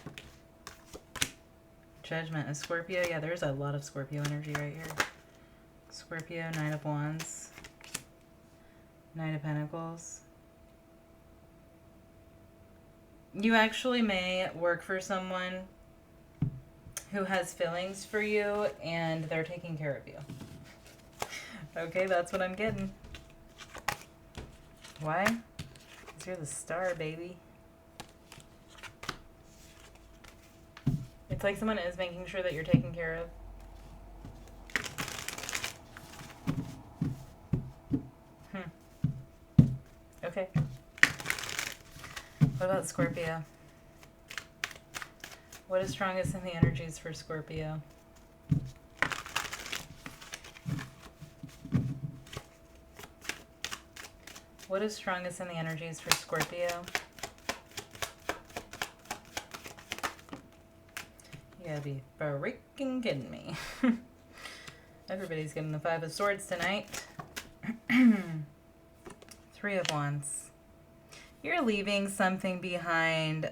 S1: Judgment, a Scorpio. Yeah, there's a lot of Scorpio energy right here. Scorpio, Knight of Wands. Knight of Pentacles. You actually may work for someone who has feelings for you and they're taking care of you. Okay, that's what I'm getting. Why? Because you're the star, baby. It's like someone is making sure that you're taken care of. Okay. What about Scorpio? What is strongest in the energies for Scorpio? What is strongest in the energies for Scorpio? You gotta be freaking kidding me. Everybody's getting the Five of Swords tonight. Three of Wands. You're leaving something behind.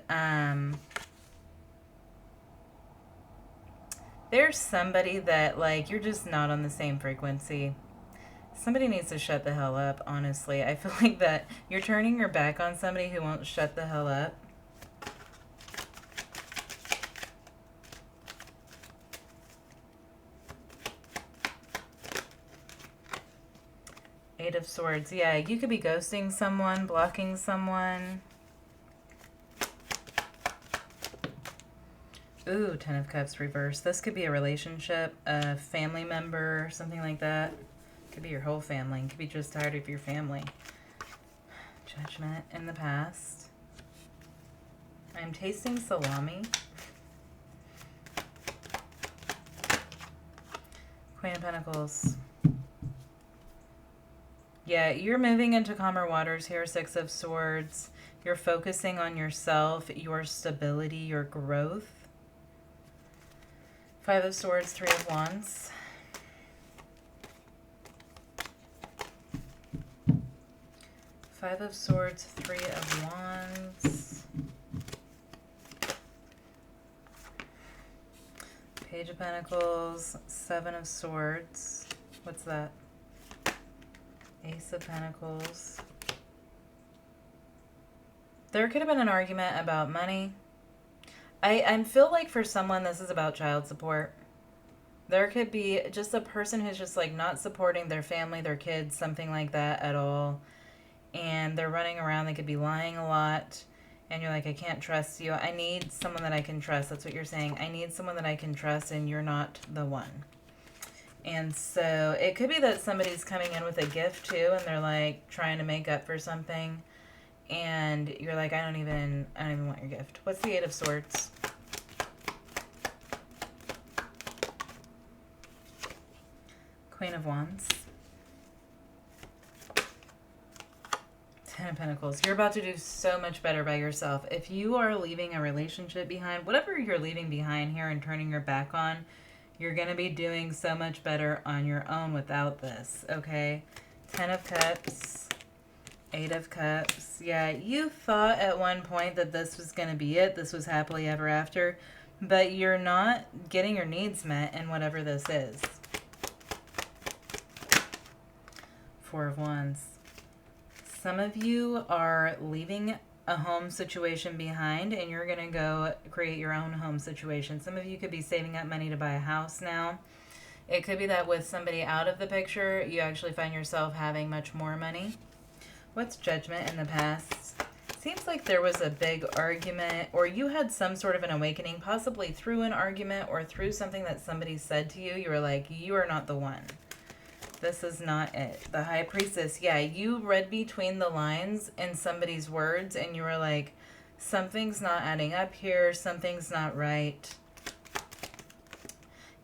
S1: There's somebody that, like, you're just not on the same frequency. Somebody needs to shut the hell up, honestly. I feel like that you're turning your back on somebody who won't shut the hell up. Eight of Swords. Yeah, you could be ghosting someone, blocking someone. Ooh, Ten of Cups reverse. This could be a relationship, a family member, something like that. Could be your whole family. Could be just tired of your family. Judgment in the past. I'm tasting salami. Queen of Pentacles. Yeah, you're moving into calmer waters here. Six of Swords. You're focusing on yourself, your stability, your growth. Five of Swords, Three of Wands. Five of Swords, Three of Wands. Page of Pentacles, Seven of Swords. What's that? Ace of Pentacles. There could have been an argument about money. I feel like for someone this is about child support. There could be just a person who's just like not supporting their family, their kids, something like that at all. And they're running around. They could be lying a lot. And you're like, I can't trust you. I need someone that I can trust. That's what you're saying. I need someone that I can trust, and you're not the one. And so it could be that somebody's coming in with a gift too, and they're like trying to make up for something. And you're like, I don't even want your gift. What's the Eight of Swords? Queen of Wands. Ten of Pentacles. You're about to do so much better by yourself. If you are leaving a relationship behind, whatever you're leaving behind here and turning your back on, you're going to be doing so much better on your own without this, okay? Ten of Cups. Eight of Cups. Yeah, you thought at one point that this was going to be it. This was happily ever after. But you're not getting your needs met in whatever this is. Four of Wands. Some of you are leaving a home situation behind and you're going to go create your own home situation. Some of you could be saving up money to buy a house now. It could be that with somebody out of the picture, you actually find yourself having much more money. What's Judgment in the past? Seems like there was a big argument, or you had some sort of an awakening, possibly through an argument or through something that somebody said to you. You were like, you are not the one. This is not it. The High Priestess. Yeah, you read between the lines in somebody's words and you were like, something's not adding up here. Something's not right.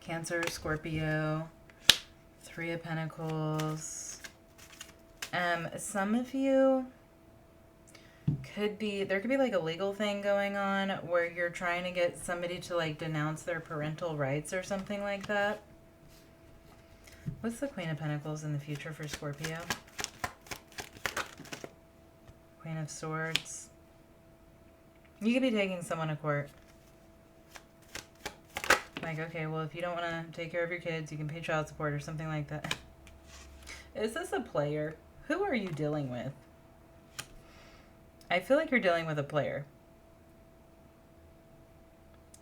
S1: Cancer, Scorpio, Three of Pentacles. Some of you could be, there could be like a legal thing going on where you're trying to get somebody to like denounce their parental rights or something like that. What's the Queen of Pentacles in the future for Scorpio? Queen of Swords. You could be taking someone to court. Like, okay, well, if you don't want to take care of your kids, you can pay child support or something like that. Is this a player? Who are you dealing with? I feel like you're dealing with a player.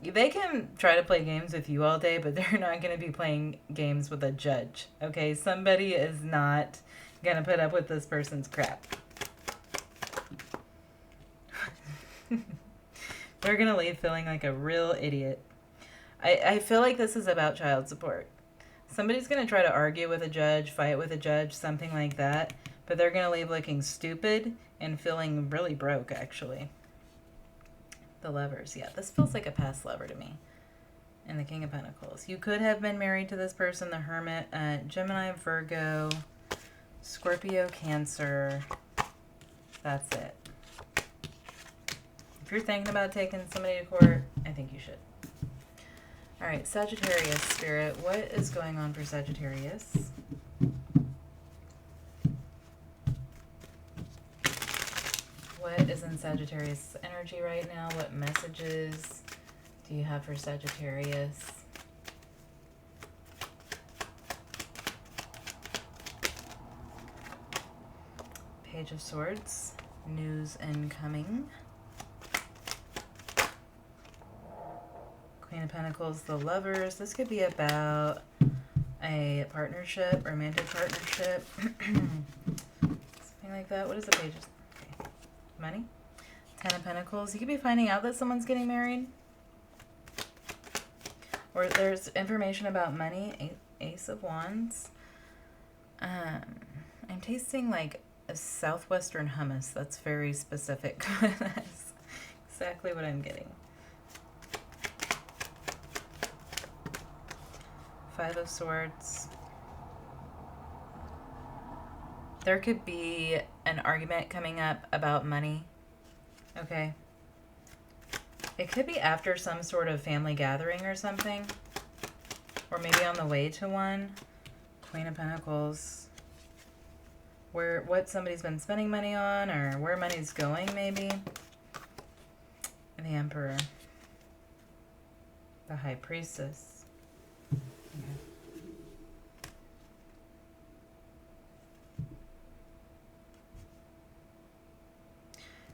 S1: They can try to play games with you all day, but they're not going to be playing games with a judge. Okay, somebody is not going to put up with this person's crap. They're going to leave feeling like a real idiot. I feel like this is about child support. Somebody's going to try to argue with a judge, fight with a judge, something like that. But they're going to leave looking stupid and feeling really broke, actually. The Lovers. Yeah, this feels like a past lover to me. And the King of Pentacles. You could have been married to this person, the Hermit, Gemini, Virgo, Scorpio, Cancer. That's it. If you're thinking about taking somebody to court, I think you should. All right, Sagittarius spirit. What is going on for Sagittarius? What is in Sagittarius energy right now? What messages do you have for Sagittarius? Page of Swords. News incoming. Queen of Pentacles, the Lovers. This could be about a partnership, romantic partnership, something like that. What is the page? Okay. Money. 10 of Pentacles. You could be finding out that someone's getting married. Or there's information about money. Ace of Wands. I'm tasting like a southwestern hummus. That's very specific. That's exactly what I'm getting. 5 of Swords. There could be an argument coming up about money. Okay. It could be after some sort of family gathering or something. Or maybe on the way to one. Queen of Pentacles. What somebody's been spending money on, or where money's going, maybe. And the Emperor. The High Priestess. Okay.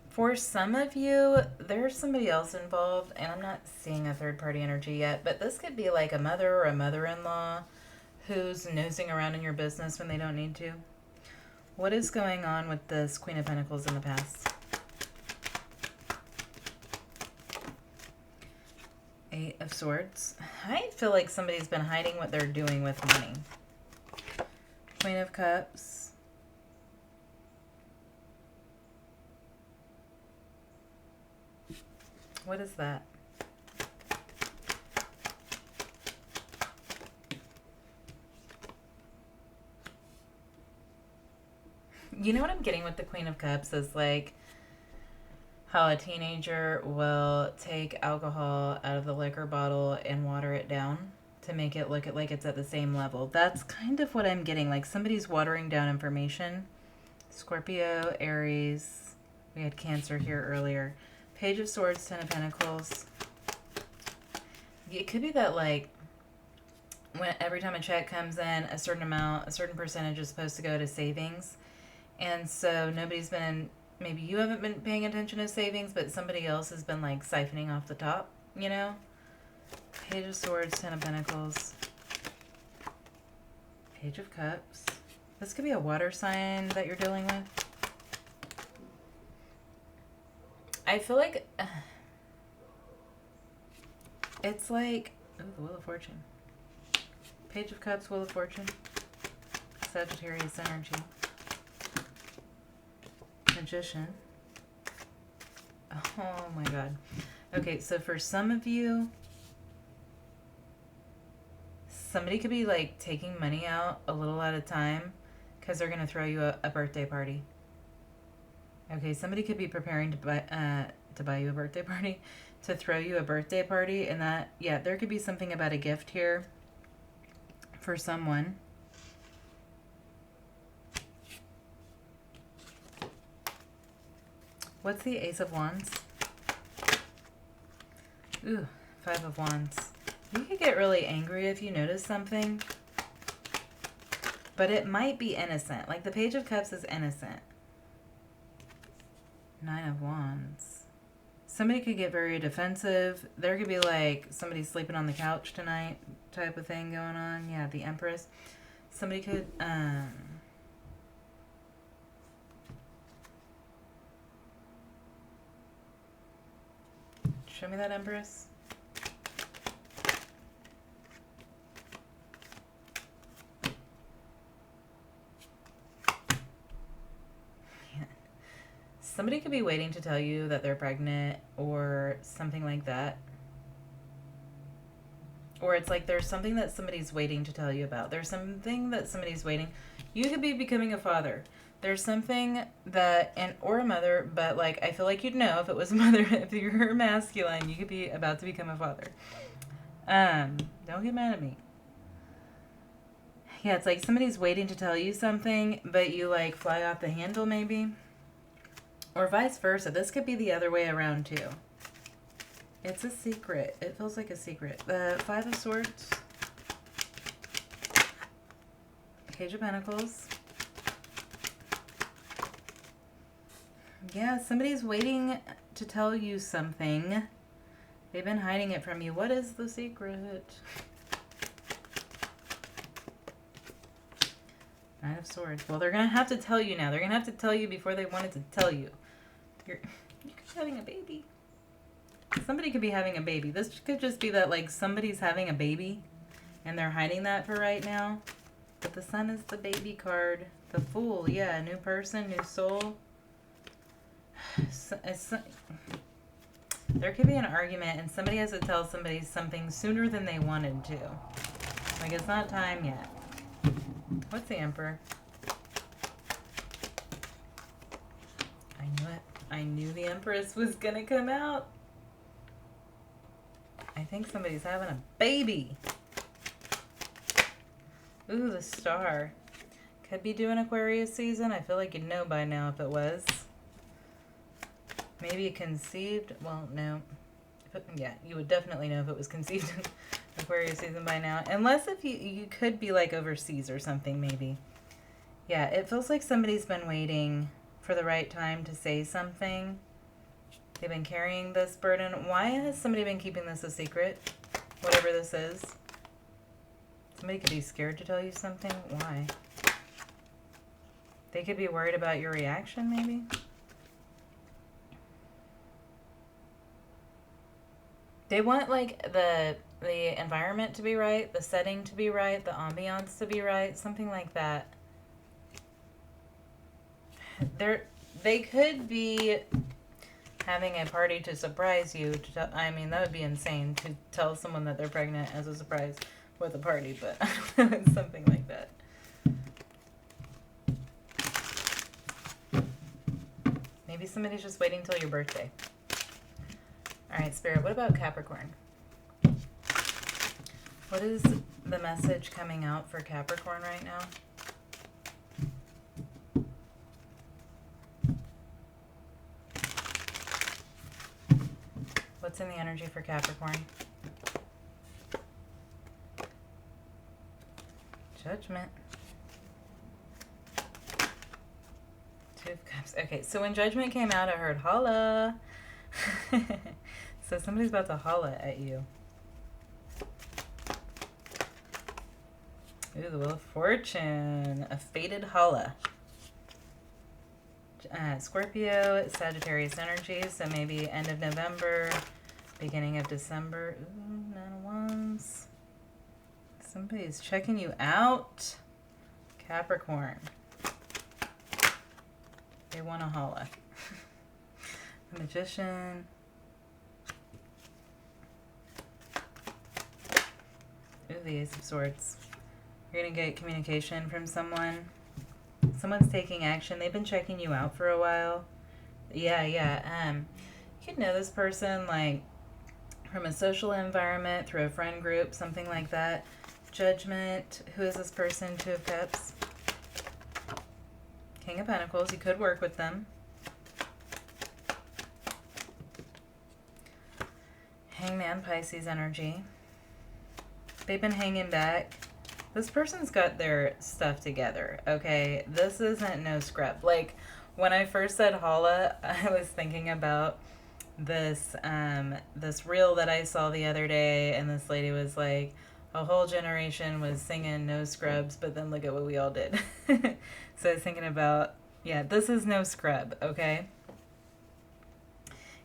S1: For some of you, there's somebody else involved, and I'm not seeing a third-party energy yet, but this could be like a mother or a mother-in-law who's nosing around in your business when they don't need to. What is going on with this Queen of Pentacles in the past? 8 of Swords. I feel like somebody's been hiding what they're doing with money. Queen of Cups. What is that? You know what I'm getting with the Queen of Cups is like how a teenager will take alcohol out of the liquor bottle and water it down to make it look like it's at the same level. That's kind of what I'm getting. Like somebody's watering down information. Scorpio, Aries. We had Cancer here earlier. Page of Swords, 10 of Pentacles. It could be that like when every time a check comes in, a certain amount, a certain percentage is supposed to go to savings. And so nobody's been, maybe you haven't been paying attention to savings, but somebody else has been like siphoning off the top, you know? Page of Swords, 10 of Pentacles. Page of Cups. This could be a water sign that you're dealing with. I feel like it's like, oh, the Wheel of Fortune. Page of Cups, Wheel of Fortune. Sagittarius energy. Magician. Oh my God. Okay, so for some of you, somebody could be like taking money out a little at a time because they're going to throw you a birthday party. Okay, somebody could be preparing to buy you a birthday party, to throw you a birthday party, and that, yeah, there could be something about a gift here for someone. What's the Ace of Wands? Ooh, 5 of Wands. You could get really angry if you notice something, but it might be innocent. Like the Page of Cups is innocent. 9 of Wands. Somebody could get very defensive. There could be like somebody sleeping on the couch tonight type of thing going on. Yeah, the Empress. Somebody could, show me that Empress. Somebody could be waiting to tell you that they're pregnant or something like that. Or it's like there's something that somebody's waiting to tell you about. There's something that somebody's waiting. You could be becoming a father. There's something that, or a mother, but like I feel like you'd know if it was a mother. If you're masculine, you could be about to become a father. Don't get mad at me. Yeah, it's like somebody's waiting to tell you something, but you like fly off the handle maybe. Or vice versa. This could be the other way around too. It's a secret. It feels like a secret. The 5 of Swords. Page of Pentacles. Yeah, somebody's waiting to tell you something. They've been hiding it from you. What is the secret? Nine of Swords. Well, they're going to have to tell you now. They're going to have to tell you before they wanted to tell you. You're having a baby. Somebody could be having a baby. This could just be that, like, somebody's having a baby and they're hiding that for right now. But the Sun is the baby card. The Fool, yeah, new person, new soul. There could be an argument and somebody has to tell somebody something sooner than they wanted to. Like, it's not time yet. What's the Emperor? I knew it. I knew the Empress was going to come out. I think somebody's having a baby. Ooh, the Star. Could be doing Aquarius season. I feel like you'd know by now if it was. Maybe conceived. Well, no. Yeah, you would definitely know if it was conceived in Aquarius season by now. Unless if you could be like overseas or something, maybe. Yeah, it feels like somebody's been waiting for the right time to say something. They've been carrying this burden. Why has somebody been keeping this a secret? Whatever this is. Somebody could be scared to tell you something. Why? They could be worried about your reaction, maybe. They want, like, the environment to be right, the setting to be right, the ambiance to be right, something like that. They could be having a party to surprise you. I mean, that would be insane to tell someone that they're pregnant as a surprise with a party, but I don't know, it's something like that. Maybe somebody's just waiting till your birthday. All right, Spirit, what about Capricorn? What is the message coming out for Capricorn right now? What's in the energy for Capricorn? Judgment. Two of Cups. Okay, so when Judgment came out, I heard holla. So somebody's about to holla at you. Ooh, the Wheel of Fortune. A fated holla. Scorpio, Sagittarius energy, so maybe end of November, beginning of December. Ooh, 9 of Wands. Somebody's checking you out. Capricorn. They want to holla. The Magician. Ooh, the Ace of Swords. You're going to get communication from someone. Someone's taking action. They've been checking you out for a while. Yeah. You could know this person, like, from a social environment, through a friend group, something like that. Judgment. Who is this person? Two of Cups. King of Pentacles. You could work with them. Hangman, Pisces energy. They've been hanging back. This person's got their stuff together, okay? This isn't no scrub. Like, when I first said holla, I was thinking about this this reel that I saw the other day, and this lady was like, a whole generation was singing no scrubs, but then look at what we all did. So I was thinking about, yeah, this is no scrub, okay?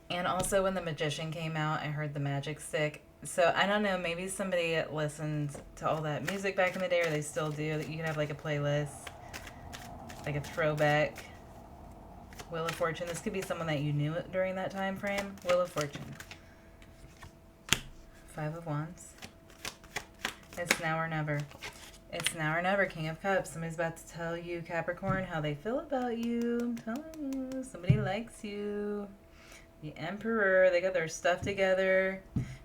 S1: And also when The Magician came out, I heard the magic stick. So I don't know, maybe somebody listened to all that music back in the day, or they still do. That you can have like a playlist, like a throwback. Wheel of Fortune. This could be someone that you knew during that time frame. Wheel of Fortune. 5 of Wands. It's now or never. It's now or never. King of Cups. Somebody's about to tell you, Capricorn, how they feel about you. I'm telling you, somebody likes you. The Emperor. They got their stuff together.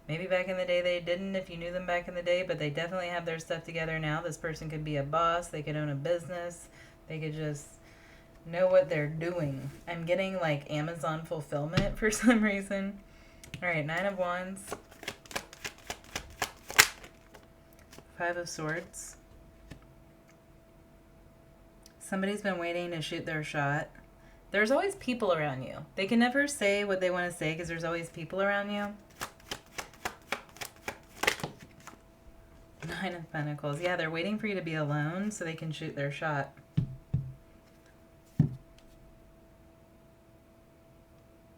S1: Maybe back in the day they didn't, if you knew them back in the day, but they definitely have their stuff together now. This person could be a boss. They could own a business. They could just know what they're doing. I'm getting like Amazon fulfillment for some reason. All right, 9 of Wands. 5 of Swords. Somebody's been waiting to shoot their shot. There's always people around you. They can never say what they want to say because there's always people around you. 9 of Pentacles. Yeah, they're waiting for you to be alone so they can shoot their shot.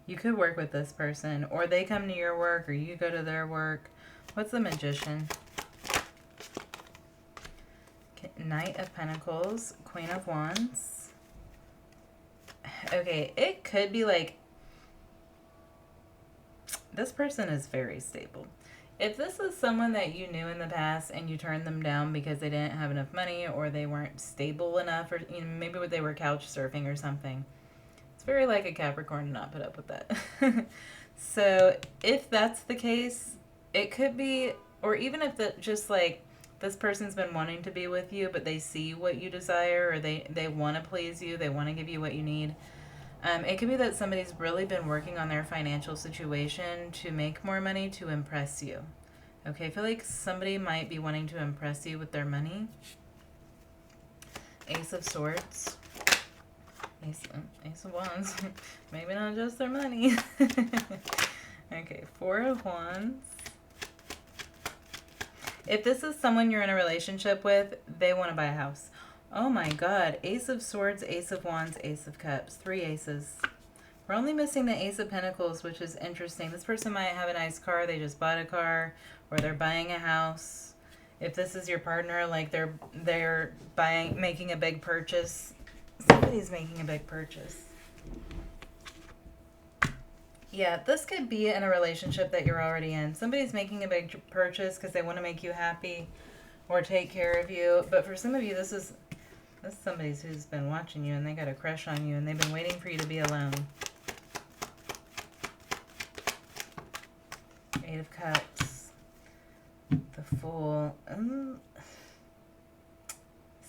S1: You could work with this person, or they come to your work, or you go to their work. What's the Magician? Okay, Knight of Pentacles, Queen of Wands. Okay, it could be like, this person is very stable. If this is someone that you knew in the past and you turned them down because they didn't have enough money or they weren't stable enough, or maybe they were couch surfing or something, it's very like a Capricorn to not put up with that. So if that's the case, it could be, or even if just like this person's been wanting to be with you, but they see what you desire, or they want to please you, they want to give you what you need. It could be that somebody's really been working on their financial situation to make more money to impress you. Okay, I feel like somebody might be wanting to impress you with their money. Ace of Swords. Ace of Wands. Maybe not just their money. Okay, Four of Wands. If this is someone you're in a relationship with, they want to buy a house. Oh my God. Ace of Swords, Ace of Wands, Ace of Cups. 3 aces. We're only missing the Ace of Pentacles, which is interesting. This person might have a nice car. They just bought a car, or they're buying a house. If this is your partner, like they're making a big purchase. Somebody's making a big purchase. Yeah, this could be in a relationship that you're already in. Somebody's making a big purchase because they want to make you happy or take care of you. But for some of you, this is somebody who's been watching you and they got a crush on you and they've been waiting for you to be alone. 8 of Cups. The Fool.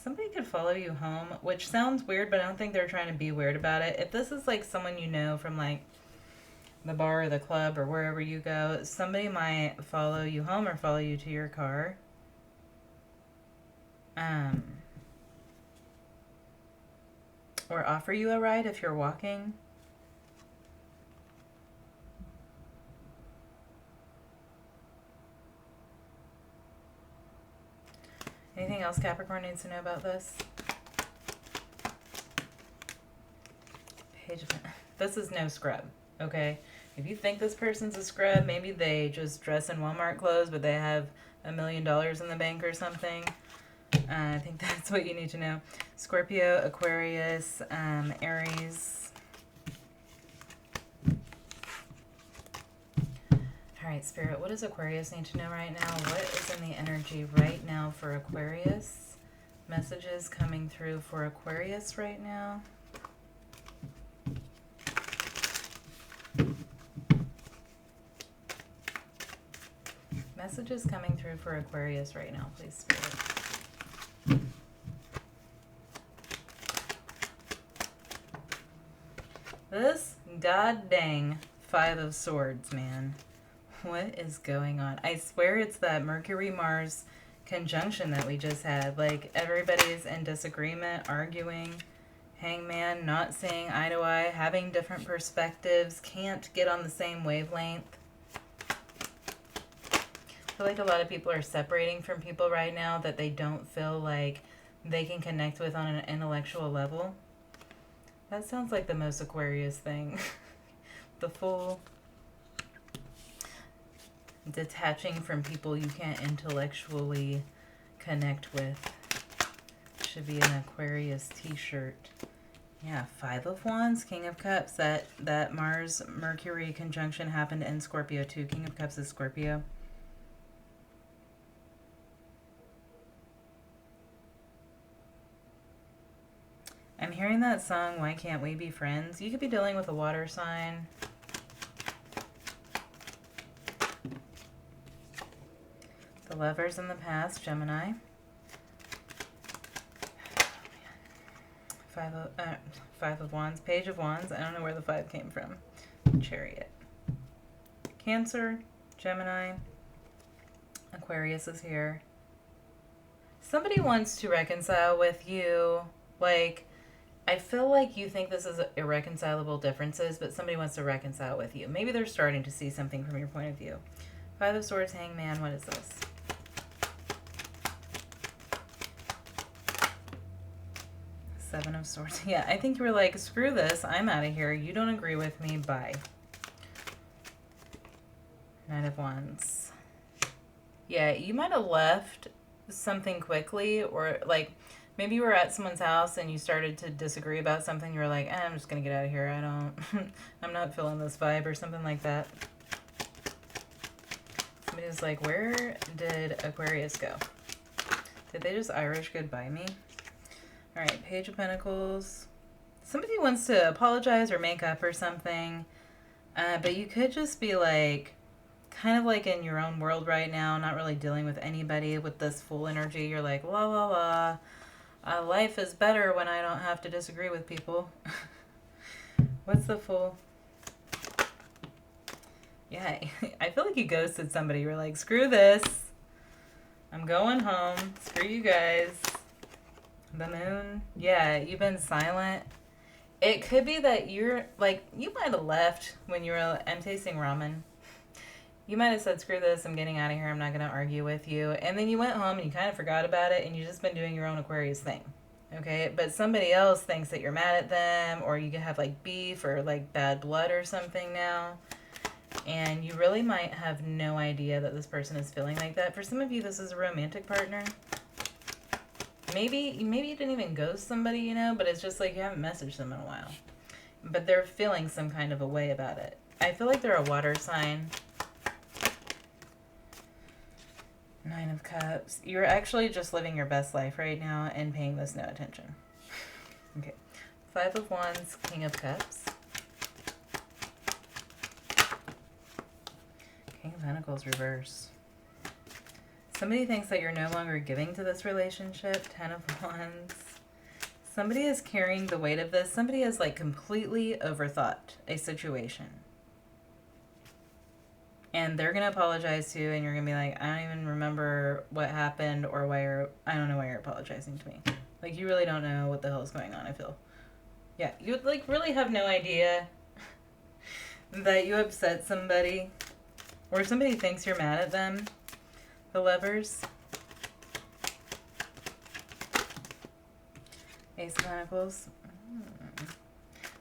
S1: Somebody could follow you home, which sounds weird, but I don't think they're trying to be weird about it. If this is like someone you know from like the bar or the club or wherever you go, somebody might follow you home or follow you to your car. Or offer you a ride if you're walking. Anything else Capricorn needs to know about this? Page of... This is no scrub, okay? If you think this person's a scrub, maybe they just dress in Walmart clothes, but they have $1 million in the bank or something. I think that's what you need to know. Scorpio, Aquarius, Aries. All right, Spirit, what does Aquarius need to know right now? What is in the energy right now for Aquarius? Messages coming through for Aquarius right now. Messages coming through for Aquarius right now, please, Spirit. This god dang 5 of Swords, man. What is going on? I swear it's that Mercury-Mars conjunction that we just had. Like, everybody's in disagreement, arguing. Hangman, not seeing eye to eye, having different perspectives, can't get on the same wavelength. I feel like a lot of people are separating from people right now that they don't feel like they can connect with on an intellectual level. That sounds like the most Aquarius thing. The Fool. Detaching from people you can't intellectually connect with. Should be an Aquarius t-shirt. Yeah, 5 of Wands, King of Cups. That Mars-Mercury conjunction happened in Scorpio too. King of Cups is Scorpio. I'm hearing that song, Why Can't We Be Friends? You could be dealing with a water sign. The Lovers in the past, Gemini. Five of Wands, Page of Wands. I don't know where the 5 came from. Chariot. Cancer, Gemini. Aquarius is here. Somebody wants to reconcile with you. Like, I feel like you think this is irreconcilable differences, but somebody wants to reconcile with you. Maybe they're starting to see something from your point of view. 5 of Swords, Hangman. What is this? Seven of Swords. Yeah, I think you were like, screw this. I'm out of here. You don't agree with me. Bye. Nine of Wands. Yeah, you might have left something quickly, or like maybe you were at someone's house and you started to disagree about something. You were like, I'm just gonna get out of here. I don't, I'm not feeling this vibe or something like that. Somebody was like, where did Aquarius go? Did they just Irish goodbye me? All right, Page of Pentacles. Somebody wants to apologize or make up or something, but you could just be like, kind of like in your own world right now, not really dealing with anybody with this full energy. You're like, la la la. Life is better when I don't have to disagree with people. What's the Fool? Yeah, I feel like you ghosted somebody. You're like, screw this. I'm going home. Screw you guys. The Moon. Yeah, you've been silent. It could be that you're, like, you might have left when you were, I'm tasting ramen. You might have said, screw this, I'm getting out of here, I'm not going to argue with you. And then you went home and you kind of forgot about it and you've just been doing your own Aquarius thing. Okay? But somebody else thinks that you're mad at them, or you have, like, beef or, like, bad blood or something now. And you really might have no idea that this person is feeling like that. For some of you, this is a romantic partner. Maybe you didn't even ghost somebody, you know, but it's just like you haven't messaged them in a while. But they're feeling some kind of a way about it. I feel like they're a water sign. Nine of Cups. You're actually just living your best life right now and paying this no attention. Okay. Five of Wands, King of Cups. King of Pentacles reverse. Somebody thinks that you're no longer giving to this relationship. 10 of Wands. Somebody is carrying the weight of this. Somebody has like completely overthought a situation. And they're going to apologize to you, and you're going to be like, I don't even remember what happened or I don't know why you're apologizing to me. Like, you really don't know what the hell is going on, I feel. Yeah, you would like really have no idea that you upset somebody, or somebody thinks you're mad at them. The Lovers. Ace of Pentacles.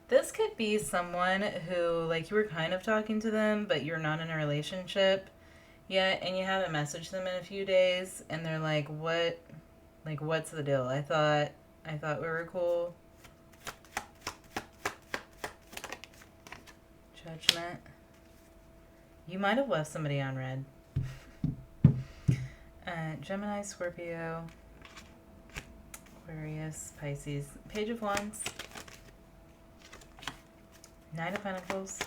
S1: This could be someone who, like, you were kind of talking to them, but you're not in a relationship yet, and you haven't messaged them in a few days, and they're like, what? Like, what's the deal? I thought we were cool. Judgment. You might have left somebody on red. Gemini, Scorpio, Aquarius, Pisces. Page of Wands. Nine of Pentacles.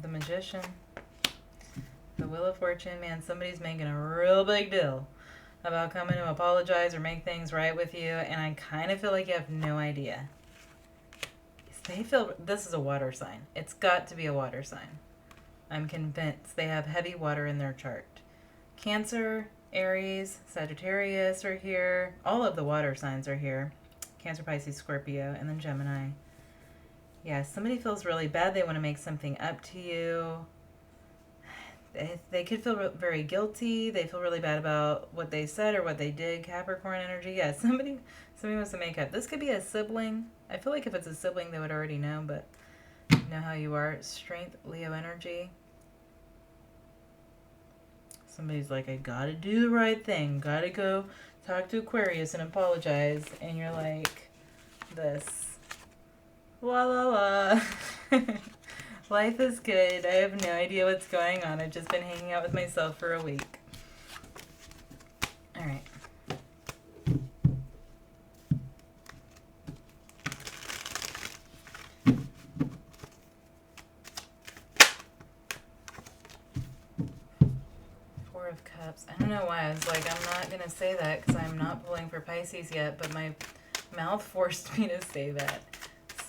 S1: The Magician. The Wheel of Fortune. Man, somebody's making a real big deal about coming to apologize or make things right with you, and I kind of feel like you have no idea. They feel this is a water sign. It's got to be a water sign. I'm convinced they have heavy water in their chart. Cancer, Aries, Sagittarius are here. All of the water signs are here. Cancer, Pisces, Scorpio, and then Gemini. Yeah, somebody feels really bad. They want to make something up to you. They could feel very guilty. They feel really bad about what they said or what they did. Capricorn energy. Yeah, somebody wants to make up. This could be a sibling. I feel like if it's a sibling, they would already know, but you know how you are. Strength, Leo energy. Somebody's like, I gotta do the right thing. Gotta go talk to Aquarius and apologize. And you're like, this. La la la. Life is good. I have no idea what's going on. I've just been hanging out with myself for a week. All right. Four of Cups. I don't know why. I was like, I'm not going to say that because I'm not pulling for Pisces yet, but my mouth forced me to say that.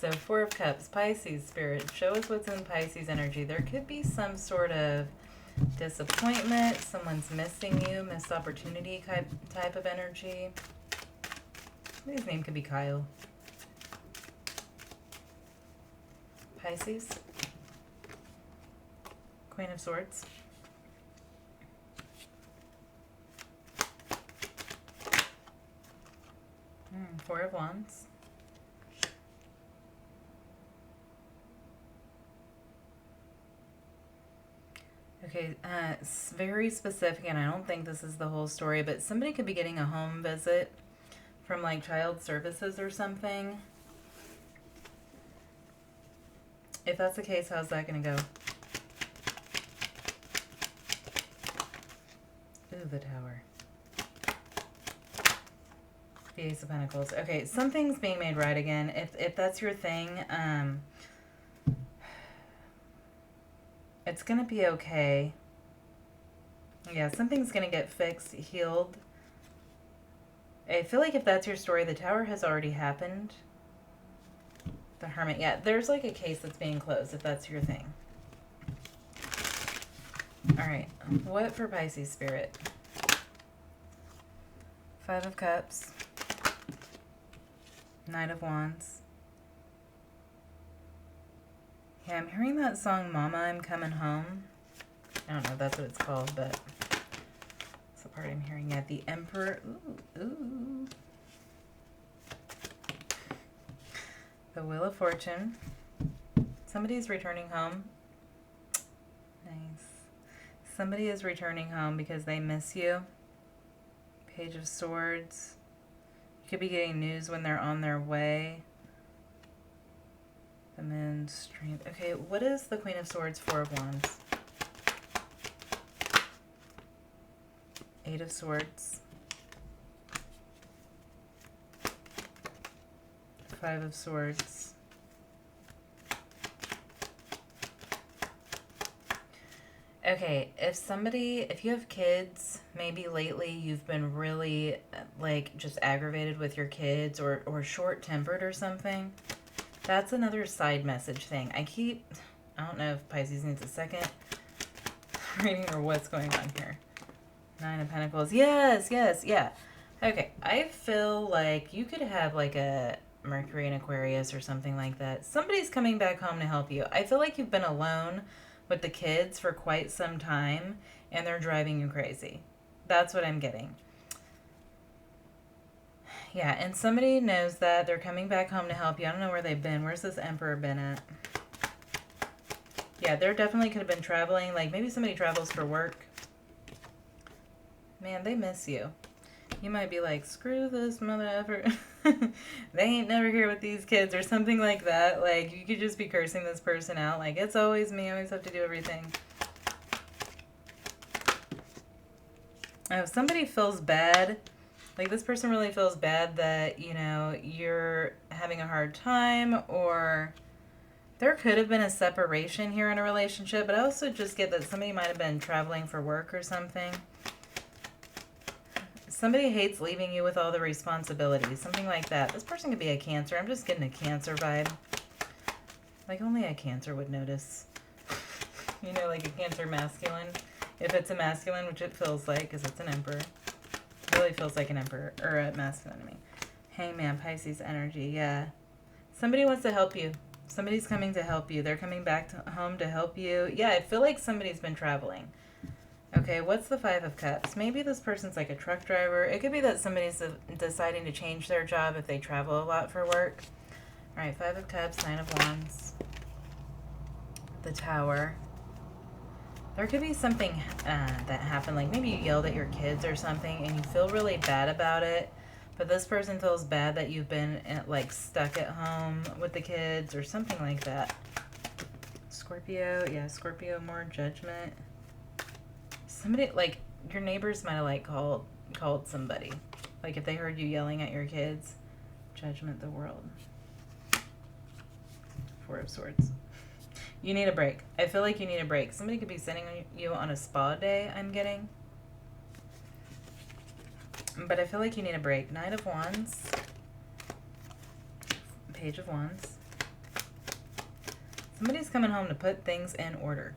S1: So Four of Cups, Pisces spirit. Show us what's in Pisces energy. There could be some sort of disappointment. Someone's missing you. Missed opportunity type of energy. His name could be Kyle. Pisces. Queen of Swords. Four of Wands. Okay, it's very specific, and I don't think this is the whole story, but somebody could be getting a home visit from like child services or something. If that's the case, how's that going to go? Ooh, the Tower. The Ace of Pentacles. Okay, something's being made right again. If that's your thing, it's going to be okay. Yeah, something's going to get fixed, healed. I feel like if that's your story, the Tower has already happened. The Hermit, yeah, there's like a case that's being closed if that's your thing. All right, what for Pisces spirit? Five of Cups. Knight of Wands. Yeah, I'm hearing that song, Mama, I'm Coming Home. I don't know if that's what it's called, but it's the part I'm hearing. Yeah, the Emperor. Ooh, ooh. The Wheel of Fortune. Somebody's returning home. Nice. Somebody is returning home because they miss you. Page of Swords. You could be getting news when they're on their way. The Moon's Strength. Okay, what is the Queen of Swords, Four of Wands? Eight of Swords. Five of Swords. Okay, if you have kids, maybe lately you've been really like just aggravated with your kids or short-tempered or something. That's another side message thing. I don't know if Pisces needs a second reading or what's going on here. Nine of Pentacles. Yes, yeah. Okay, I feel like you could have like a Mercury in Aquarius or something like that. Somebody's coming back home to help you. I feel like you've been alone with the kids for quite some time and they're driving you crazy. That's what I'm getting. Yeah, and somebody knows that they're coming back home to help you. I don't know where they've been. Where's this Emperor been at? Yeah, there definitely could have been traveling. Like maybe somebody travels for work. Man, they miss you. You might be like, screw this mother effer. They ain't never here with these kids or something like that. Like, you could just be cursing this person out. Like, it's always me. I always have to do everything. Oh, somebody feels bad. Like, this person really feels bad that, you know, you're having a hard time, or there could have been a separation here in a relationship, but I also just get that somebody might have been traveling for work or something. Somebody hates leaving you with all the responsibilities, something like that. This person could be a Cancer. I'm just getting a Cancer vibe. Like, only a Cancer would notice. You know, like a Cancer masculine. If it's a masculine, which it feels like, because it's an Emperor. It really feels like an Emperor, or a masculine to me. Hangman, Pisces energy, yeah. Somebody wants to help you. Somebody's coming to help you. They're coming back home to help you. Yeah, I feel like somebody's been traveling. Okay, what's the Five of Cups? Maybe this person's like a truck driver. It could be that somebody's deciding to change their job if they travel a lot for work. All right, Five of Cups, Nine of Wands. The Tower. There could be something that happened, like maybe you yelled at your kids or something and you feel really bad about it, but this person feels bad that you've been like stuck at home with the kids or something like that. Scorpio, yeah, Scorpio, more judgment. Somebody, like, your neighbors might have, like, called somebody. Like, if they heard you yelling at your kids. Judgment, the World. Four of Swords. You need a break. I feel like you need a break. Somebody could be sending you on a spa day, I'm getting. But I feel like you need a break. Knight of Wands. Page of Wands. Somebody's coming home to put things in order.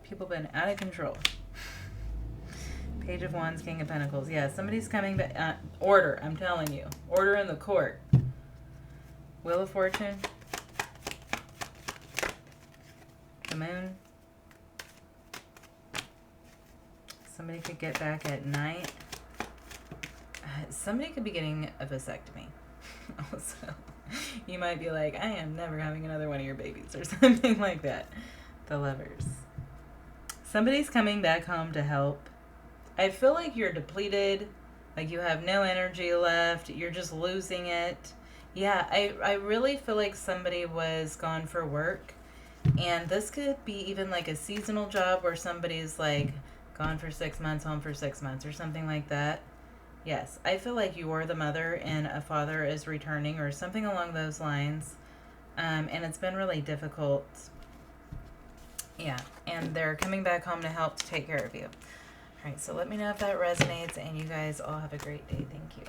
S1: People been out of control. Page of Wands, King of Pentacles. Yeah, somebody's coming back. Order, I'm telling you. Order in the court. Wheel of Fortune. The Moon. Somebody could get back at night. Somebody could be getting a vasectomy. Also, you might be like, I am never having another one of your babies or something like that. The Lovers. Somebody's coming back home to help. I feel like you're depleted, like you have no energy left, you're just losing it. Yeah, I really feel like somebody was gone for work, and this could be even like a seasonal job where somebody's like gone for 6 months, home for 6 months, or something like that. Yes, I feel like you are the mother and a father is returning, or something along those lines. And it's been really difficult. Yeah, and they're coming back home to help to take care of you. All right, so let me know if that resonates, and you guys all have a great day. Thank you.